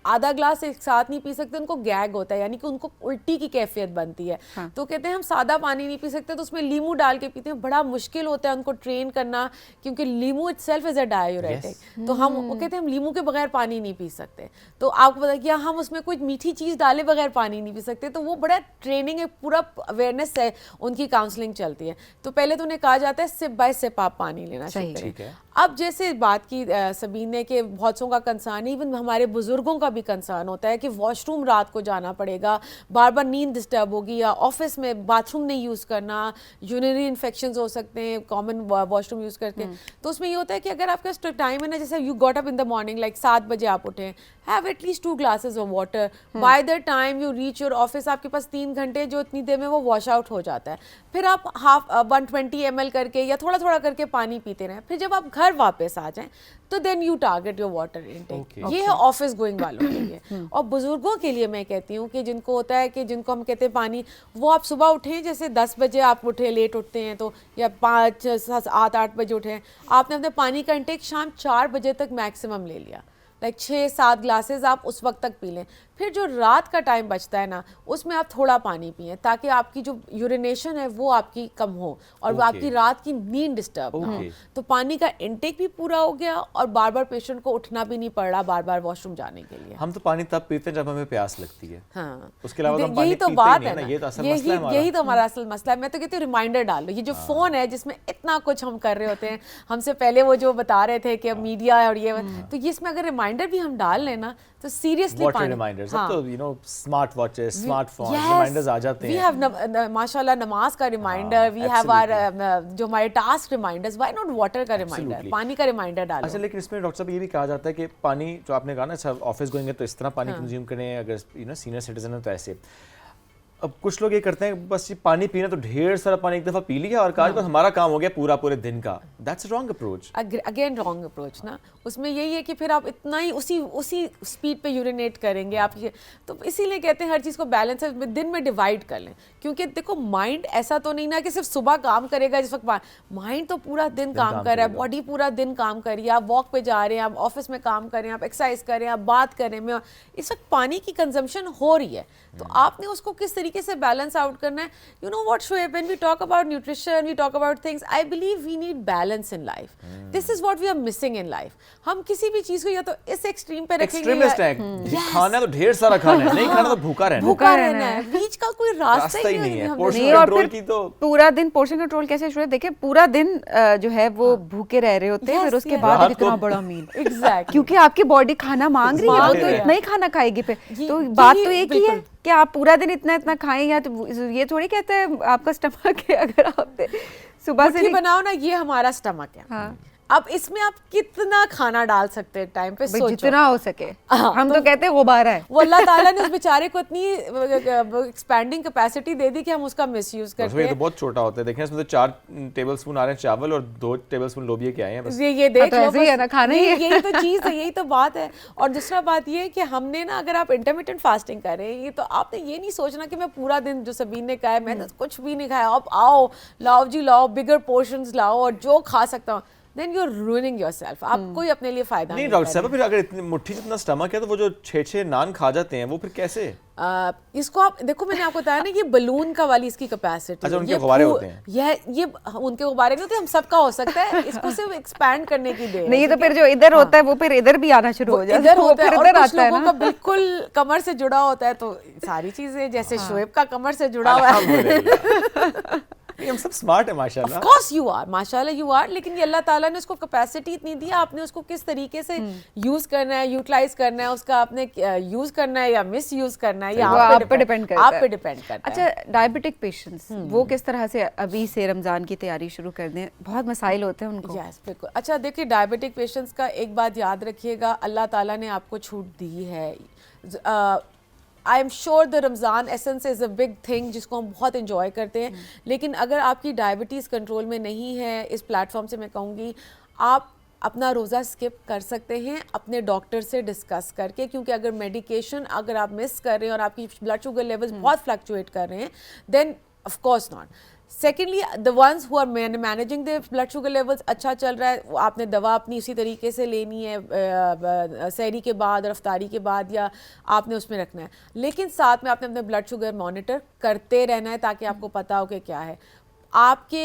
आधा ग्लास एक साथ नहीं पी सकते, उनको गैग होता है, यानी कि उनको उल्टी की कैफियत बनती है। हाँ। तो कहते हैं हम सादा पानी नहीं पी सकते, तो उसमें लीमू डाल के पीते हैं। बड़ा मुश्किल होता है उनको ट्रेन करना, क्योंकि लीमू इटसेल्फ इज अ डायूरेटिक। तो हम वो कहते हैं हम लीमू के बगैर पानी नहीं पी सकते। तो आपको पता क्या, हम उसमें कोई मीठी चीज़ डाले बगैर पानी नहीं पी सकते। तो वो बड़ा ट्रेनिंग है, पूरा अवेयरनेस है, उनकी काउंसलिंग चलती है। तो पहले तो उन्हें कहा जाता है सिप बाय सिप आप पानी लेना चाहिए। अब जैसे बात की सबीन ने कि बहुत सौ का कंसर्न, इवन हमारे बुजुर्गों का भी कंसर्न होता है कि वॉशरूम रात को जाना पड़ेगा, बार बार नींद डिस्टर्ब होगी, या ऑफिस में बाथरूम नहीं यूज़ करना, यूरिनरी इन्फेक्शंस हो सकते हैं कॉमन वॉशरूम यूज़ करके। तो उसमें ये होता है कि अगर आपका टाइम है ना, जैसे you got up in the morning like 7 बजे आप उठें, have at least 2 glasses of water by the time you reach your office. आपके पास 3 घंटे जो इतनी देर में वो वॉश आउट हो जाता है। फिर आप 120 ml करके या थोड़ा थोड़ा करके पानी पीते रहें। फिर जब आप घर वापस आ जाएं तो then you target your water intake. ये है ऑफिस गोइंग वालों के लिए। और बुजुर्गों के लिए मैं कहती हूँ कि जिनको होता है कि जिनको हम कहते हैं पानी, वो आप सुबह उठें, जैसे 10 बजे आप उठे, लेट उठते हैं तो, या 5, 7, 8 बजे उठें, आपने अपने पानी का इंटेक शाम 4 बजे तक मैक्सिमम ले लिया, लाइक 6-7 ग्लासेस आप उस वक्त तक पी लें। फिर जो रात का टाइम बचता है ना, उसमें आप थोड़ा पानी पिएं, ताकि आपकी जो यूरिनेशन है वो आपकी कम हो और आपकी रात की नींद डिस्टर्ब ना हो। तो पानी का इंटेक भी पूरा हो गया और बार बार पेशेंट को उठना भी नहीं पड़ रहा बार बार वॉशरूम जाने के लिए। हम तो पानी तब पीते हैं जब हमें प्यास लगती है। हाँ, उसके अलावा तो यही तो बात है ना, ये तो असल मसला है हमारा। यही तो हमारा असल मसला है। मैं तो कहती हूँ रिमाइंडर डाल लो। ये जो फोन है जिसमें इतना कुछ हम कर रहे होते हैं, हमसे पहले वो जो बता रहे थे कि मीडिया और ये, तो ये इसमें अगर रिमाइंडर भी हम डाल लेना तो सीरियसली वाटर रिमाइंडर्स, अब तो you know smart watches, smartphone reminders आ जाते हैं। वी हैव माशाल्लाह नमाज का रिमाइंडर, वी हैव आवर जो हमारे task reminders, why not water का रिमाइंडर, पानी का रिमाइंडर डालो। अच्छा, लेकिन इसमें डॉक्टर साहब ये भी कहा जाता है कि पानी जो आपने कहा ना, अच्छा ऑफिस गोइंग है तो इस तरह पानी कंज्यूम करें, अगर यू नो सीनियर सिटीजन है तो ऐसे। अब कुछ लोग ये करते हैं बस ये पानी पीना तो ढेर सारा पानी एक दफ़ा पी लिया और कहा बस हमारा काम हो गया पूरे दिन का। That's wrong approach. Again wrong approach ना। उसमें यही है कि फिर आप इतना ही उसी स्पीड पे यूरिनेट करेंगे आप। ये तो इसीलिए कहते हैं हर चीज़ को बैलेंस दिन में डिवाइड कर लें, क्योंकि देखो माइंड ऐसा तो नहीं ना कि सिर्फ सुबह काम करेगा जिस वक्त, माइंड तो पूरा दिन काम कर रहा है, बॉडी पूरा दिन काम कर रही है। आप वॉक पे जा रहे हैं, आप ऑफिस में काम कर रहे हैं, आप एक्सरसाइज कर रहे हैं, आप बात कर रहे हैं, इस वक्त पानी की कंजम्पशन हो रही है। तो आपने उसको किस तरीके से बैलेंस आउट करना है। You know what Shoaib, when we talk about nutrition, we talk about things, I believe we need balance in life. This is what we are missing in life. हम किसी भी चीज को या तो इस एक्सट्रीम पे रखेंगे, एक्सट्रीमिस्ट है, खाना तो ढेर सारा खाना है, नहीं खाना तो भूखा रहना है। बीच का कोई रास्ता ही नहीं है। पोर्शन कंट्रोल की तो पूरा दिन पोर्शन कंट्रोल कैसे शुरू है, देखिए पूरा दिन जो है वो भूखे रह रहे होते हैं, फिर उसके बाद इतना बड़ा मील, एग्जैक्टली, क्योंकि आपकी बॉडी खाना मांग रही है, वो तो इतना ही खाना खाएगी। फिर तो बात तो एक ही है। कि आप पूरा दिन इतना इतना खाएं, या तो ये थोड़ी कहते हैं आपका स्टमक है, अगर आप सुबह से मुट्ठी बनाओ ना, ये हमारा स्टमक है। हाँ। अब इसमें आप कितना खाना डाल सकते हैं टाइम पे, सोचो। जितना हो सके। हाँ, हम तो कहते हैं गुब्बारा है। वो अल्लाह ताला ने उस बेचारे को इतनी एक्सपैंडिंग कैपेसिटी दे दी कि हम उसका मिसयूज करते ये हैं। तो बहुत छोटा होता है, देखें इसमें तो 4 टेबलस्पून आ रहे हैं चावल और 2 टेबलस्पून लोबिया के आए हैं बस। ये देख तो लो, ऐसे ही है ना, खाना ही है। यही तो चीज़ है, यही तो बात है। और दूसरा बात ये है कि हमने ना, अगर आप इंटरमिटेंट फास्टिंग कर रहे हैं, ये तो आपने ये नहीं सोचना कि मैं पूरा दिन, जो सबीन ने कहा है, मैंने कुछ भी नहीं खाया, अब आओ लाओ जी लाओ, बिगर पोर्शंस लाओ और जो खा सकता हूँ, then you're ruining yourself। आप कोई अपने लिए फायदा नहीं नहीं डॉक्टर कर साहब, फिर अगर इतनी मुट्ठी जितना स्टमक है तो वो जो 6-6 नान खा जाते हैं वो फिर कैसे? इसको आप देखो, मैंने आपको बताया ना, ये बलून का वाली इसकी कैपेसिटी। अच्छा, उनके गुब्बारे होते हैं। ये उनके गुब्बारे नहीं होते, हम सबका हो सकता है, इसको सिर्फ एक्सपैंड करने की देर है। नहीं तो फिर जो इधर होता है वो फिर इधर भी आना शुरू हो जाता है। इधर होता है, फिर और इधर कुछ आता है लोगों ना। का बिल्कुल कमर से जुड़ा होता है, तो सारी चीजें, जैसे शोएब का कमर से जुड़ा हुआ है। अल्हम्दुलिल्लाह। नहीं, हम सब स्मार्ट है माशाल्लाह। Of course you are, माशाल्लाह you are, लेकिन ये अल्लाह ताला ने उसको कैपेसिटी इतनी दी है, आपने उसको किस तरीके से यूज करना है, यूटिलाइज करना है, उसका आपने यूज करना है या मिस यूज करना है, ये वो आप पे डिपेंड करता है। आप पे डिपेंड करता है। अच्छा, डायबिटिक पेशेंट्स वो किस तरह से अभी से रमजान की तैयारी शुरू कर दें? बहुत मसाइल होते हैं उनको। यस, बिल्कुल। अच्छा देखिए, डायबिटिक पेशेंट्स का एक बात याद रखिएगा, अल्लाह ताला ने आपको छूट दी है। I am sure the Ramzan essence is a big thing जिसको हम बहुत इंजॉय करते हैं, लेकिन अगर आपकी डायबिटीज़ कंट्रोल में नहीं है, इस प्लेटफॉर्म से मैं कहूँगी आप अपना रोज़ा स्किप कर सकते हैं अपने डॉक्टर से डिस्कस करके, क्योंकि अगर मेडिकेशन अगर आप मिस कर रहे हैं और आपकी ब्लड शुगर लेवल्स बहुत फ्लक्चुएट कर रहे हैं, then of course not. Secondly, the ones who are managing the blood sugar levels, अच्छा चल रहा है, आपने दवा अपनी उसी तरीके से लेनी है सहरी के बाद और अफ्तारी के बाद, या आपने उसमें रखना है, लेकिन साथ में आपने अपने ब्लड शुगर मॉनिटर करते रहना है ताकि आपको पता हो कि क्या है। आपके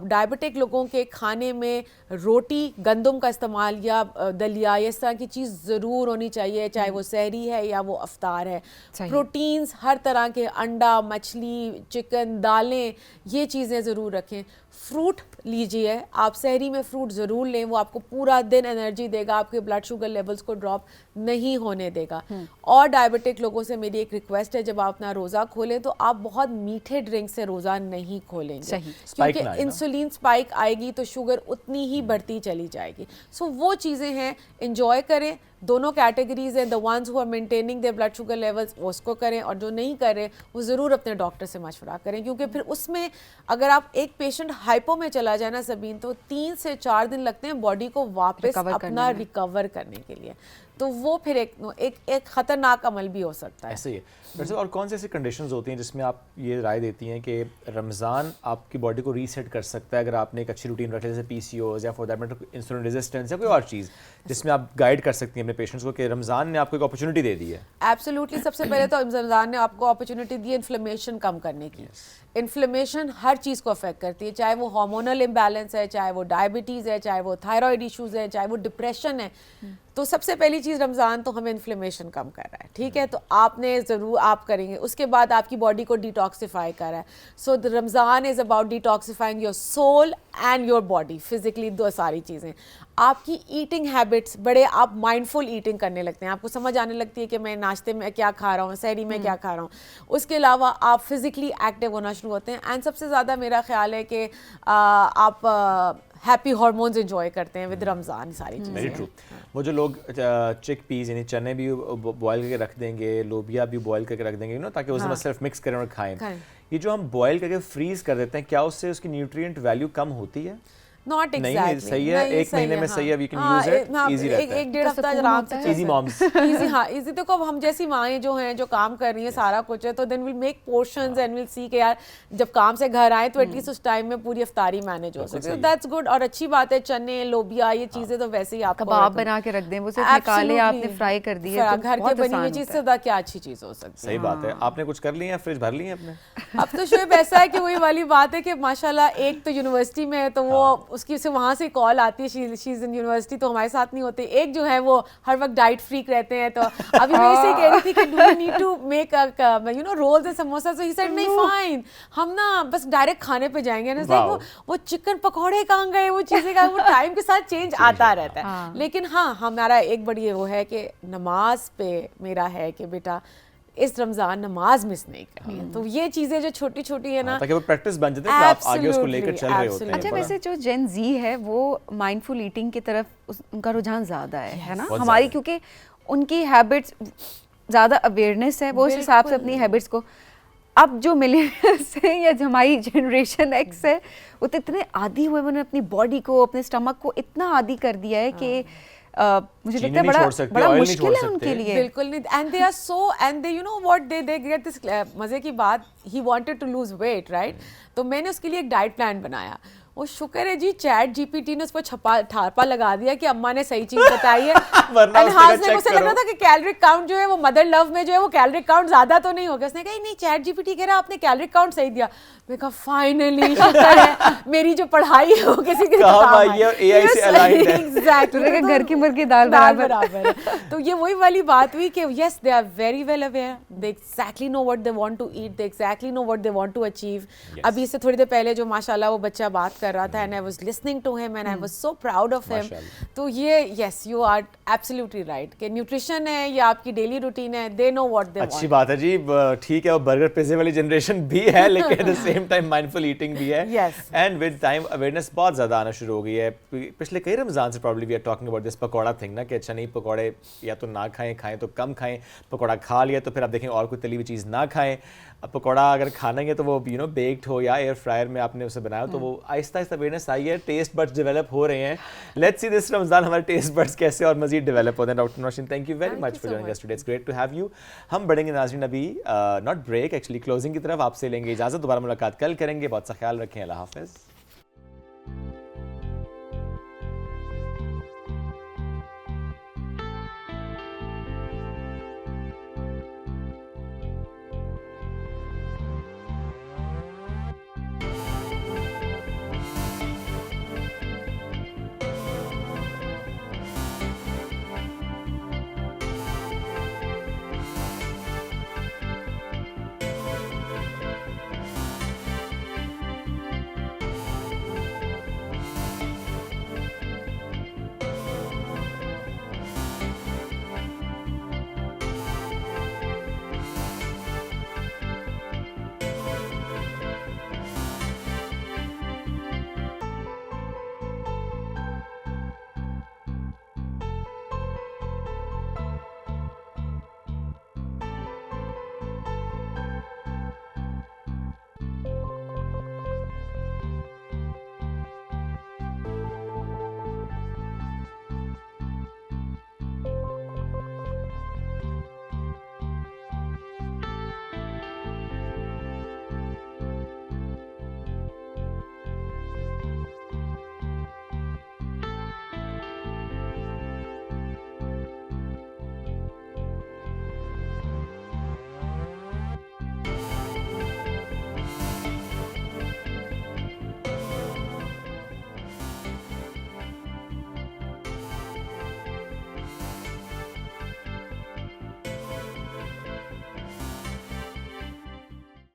डायबिटिक लोगों के खाने में रोटी, गंदम का इस्तेमाल या दलिया, इस तरह की चीज़ ज़रूर होनी चाहिए, चाहे वो सहरी है या वो अफ्तार है। प्रोटीन्स हर तरह के, अंडा, मछली, चिकन, दालें, ये चीज़ें ज़रूर रखें। फ्रूट लीजिए, आप सहरी में फ्रूट ज़रूर लें, वो आपको पूरा दिन एनर्जी देगा, आपके ब्लड शुगर लेवल्स को ड्रॉप नहीं होने देगा। और डायबिटिक लोगों से मेरी एक रिक्वेस्ट है, जब आप अपना रोज़ा खोलें तो आप बहुत मीठे ड्रिंक से रोज़ा नहीं खोलेंगे, क्योंकि इंसुलिन स्पाइक आएगी तो शुगर उतनी ही बढ़ती चली जाएगी। सो वो चीज़ें हैं, इंजॉय करें। दोनों कैटेगरीज हैं, the ones who are maintaining their blood sugar levels वो उसको करें, और जो नहीं कर रहे वो ज़रूर अपने डॉक्टर से मशवरा करें, क्योंकि फिर उसमें अगर आप एक पेशेंट हाइपो में चला जाए ना सबीन, तो 3 से 4 दिन लगते हैं बॉडी को वापस अपना रिकवर करने के लिए, तो वो फिर एक खतरनाक अमल भी हो सकता है। ऐसे ही है। वैसे और कौन सी ऐसी कंडीशंस होती हैं जिसमें आप ये राय देती हैं कि रमज़ान आपकी बॉडी को रीसेट कर सकता है, अगर आपने एक अच्छी रूटीन रखी, जैसे PCOS या for that matter insulin resistance या कोई और चीज़, जिसमें आप गाइड कर सकती हैं अपने पेशेंट्स को कि रमज़ान ने आपको एक अपॉर्चुनिटी दे दी है? एब्सोल्युटली। सबसे पहले तो रमज़ान ने आपको अपॉर्चुनिटी दी है इन्फ्लेमेशन कम करने की। इन्फ्लेमेशन हर चीज़ को अफेक्ट करती है, चाहे वो हार्मोनल इम्बैलेंस है, चाहे वो डायबिटीज़ है, चाहे वो थायराइड इश्यूज़ है, चाहे वो डिप्रेशन है। तो सबसे पहली चीज़ रमज़ान तो हमें इन्फ्लेमेशन कम कर रहा है, ठीक है, तो आपने ज़रूर आप करेंगे। उसके बाद आपकी बॉडी को डिटॉक्सिफाई कर रहा है। So the Ramzan is about detoxifying your soul and your body, physically, दो सारी चीज़ें। आपकी ईटिंग हैबिट्स, बड़े आप माइंडफुल ईटिंग करने लगते हैं, आपको समझ आने लगती है कि मैं नाश्ते में क्या खा रहा हूँ, सहरी में क्या खा रहा हूँ। उसके अलावा आप फिज़िकली एक्टिव होना शुरू होते हैं, एंड सबसे ज़्यादा मेरा ख्याल है कि आप हैप्पी हार्मोन्स एंजॉय करते हैं विद रमज़ान, सारी चीज़ें। Very true. वो जो लोग चिक पीस यानी चने भी बॉयल करके रख देंगे, लोबिया भी बॉयल करके रख देंगे, ताकि उसमें सिर्फ मिक्स करें और खाएं, ये जो हम बॉयल करके फ्रीज कर देते हैं, क्या उससे उसकी न्यूट्रिएंट वैल्यू कम होती है? Not exactly. सही है, एक महीने में सही है, we can use it, easy रहता है। एक डेढ़ हफ्ता आराम से easy moms। easy, हाँ easy। देखो अब हम जैसी माएँ जो हैं, जो काम कर रही हैं, सारा कुछ है, तो then we'll make portions and we'll see कि यार जब काम से घर आए तो एटलीस्ट उस टाइम में पूरी अफ्तारी मैनेज हो सके, that's good। और अच्छी बात है, चने, लोबिया, ये चीज़ें तो वैसे ही आपको कबाब बना के रख दें, वो सिर्फ निकाले आपने, फ्राई कर दिए, तो घर के बनी हुई चीज़ से क्या अच्छी चीज़ हो सकती है। सही बात है। आपने कुछ कर लिया, फ्रिज भर ली है अपने? अब तो शोएब ऐसा है कि वही वाली बात है कि माशाल्लाह एक तो यूनिवर्सिटी में है, तो वो उसकी से वहाँ से कॉल आती है, शी इज इन यूनिवर्सिटी, तो हमारे साथ नहीं होते। एक जो है वो हर वक्त डाइट फ्रीक रहते हैं, तो अभी मैं इसे कह रही थी कि do you need to make you know rolls and samosa, so he said नहीं फाइन, हम ना बस डायरेक्ट खाने पे जाएंगे ना। वो चिकन पकौड़े कहाँ गए, वो चीज़ें का वो टाइम के साथ चेंज आता रहता है। लेकिन हाँ, हमारा एक बड़ी वो है कि नमाज पे मेरा है कि बेटा इस रमज़ान नमाज मिस नहीं करनी है। तो ये चीज़ें जो छोटी छोटी है ना, ताकि वो प्रैक्टिस बन जाते हैं कि आप आगे उसको लेकर चल रहे होते हैं। अच्छा, वैसे जो जेन जी है वो माइंडफुल ईटिंग की तरफ उनका रुझान ज़्यादा है ना बहुत हमारी, क्योंकि उनकी हैबिट्स ज़्यादा अवेयरनेस है, वो उस हिसाब से अपनी हैबिट्स को, अब जो मिलेनियल्स हैं या जो हमारी जनरेशन एक्स है वो तो इतने आदी हुए, उन्होंने अपनी बॉडी को, अपने स्टमक को इतना आदी कर दिया है कि मुझे लगता है बड़ा मुश्किल है उनके लिए। बिल्कुल नहीं। And they are so, and they you know what they get this, मजे की बात, he wanted to lose weight right, तो मैंने उसके लिए एक डाइट प्लान बनाया। वो शुक्र है जी चैट जीपीटी ने उस पर ठापा लगा दिया कि अम्मा ने सही चीज बताई है। एंड हाँ, उसे लग रहा था कि कैलोरी काउंट जो है वो मदर लव में जो है वो कैलोरी काउंट ज्यादा तो नहीं हो गया। उसने कहा नहीं, चैट जीपीटी कह रहा आपने कैलोरी काउंट सही दिया। मैं कहा फाइनली शुक्र है मेरी जो पढ़ाई है वो किसी के काम आई है, एआई से अलाइंड है। एग्जैक्टली, घर की मुर्गी दाल बराबर। तो ये वही वाली बात हुई कि yes, they are very well aware, they exactly know what they want to eat, they exactly know what they want to achieve. अभी इससे थोड़ी देर पहले जो माशाल्लाह वो बच्चा बात कर रहा था, and I was listening to him and I was so proud of him. तो ये yes, you are absolutely right कि न्यूट्रिशन है या आपकी डेली रूटीन है, they know what they want. अच्छी बात है जी, ठीक है वो बर्गर पिज़्ज़ा वाली जनरेशन भी है लेकिन at the same time mindful eating भी है। एंड विद टाइम अवेयरनेस बहुत ज़्यादा आना शुरू हो गई है। पिछले कई रमज़ान से probably we are talking about this pakora thing ना, कि अच्छा नहीं पकौड़े या तो ना खाएं तो कम खाएं, पकौड़ा खा लिया तो फिर आप देखें और कोई तली हुई चीज़ ना खाएं। अब पकौड़ा अगर खाना है तो वो यू नो बेक्ड हो या एयर फ्रायर में आपने उसे बनाया तो वो आहिस्ता आहिस्ता अवेयरनेस आई है, टेस्ट बड्स डेवलप हो रहे हैं। लेट्स सी दिस रमज़ान हमारे टेस्ट बड्स कैसे और मज़ीद डेवलप होते हैं। Doctor Nausheen, thank you very much for joining us today, it's great to have you. हम बढ़ेंगे नाज़रीन अभी नॉट ब्रेक, एक्चुअली क्लोजिंग की तरफ, आपसे लेंगे इजाज़त, दोबारा मुलाकात कल करेंगे। बहुत सा ख्याल रखें, अल्लाह हाफ़िज़।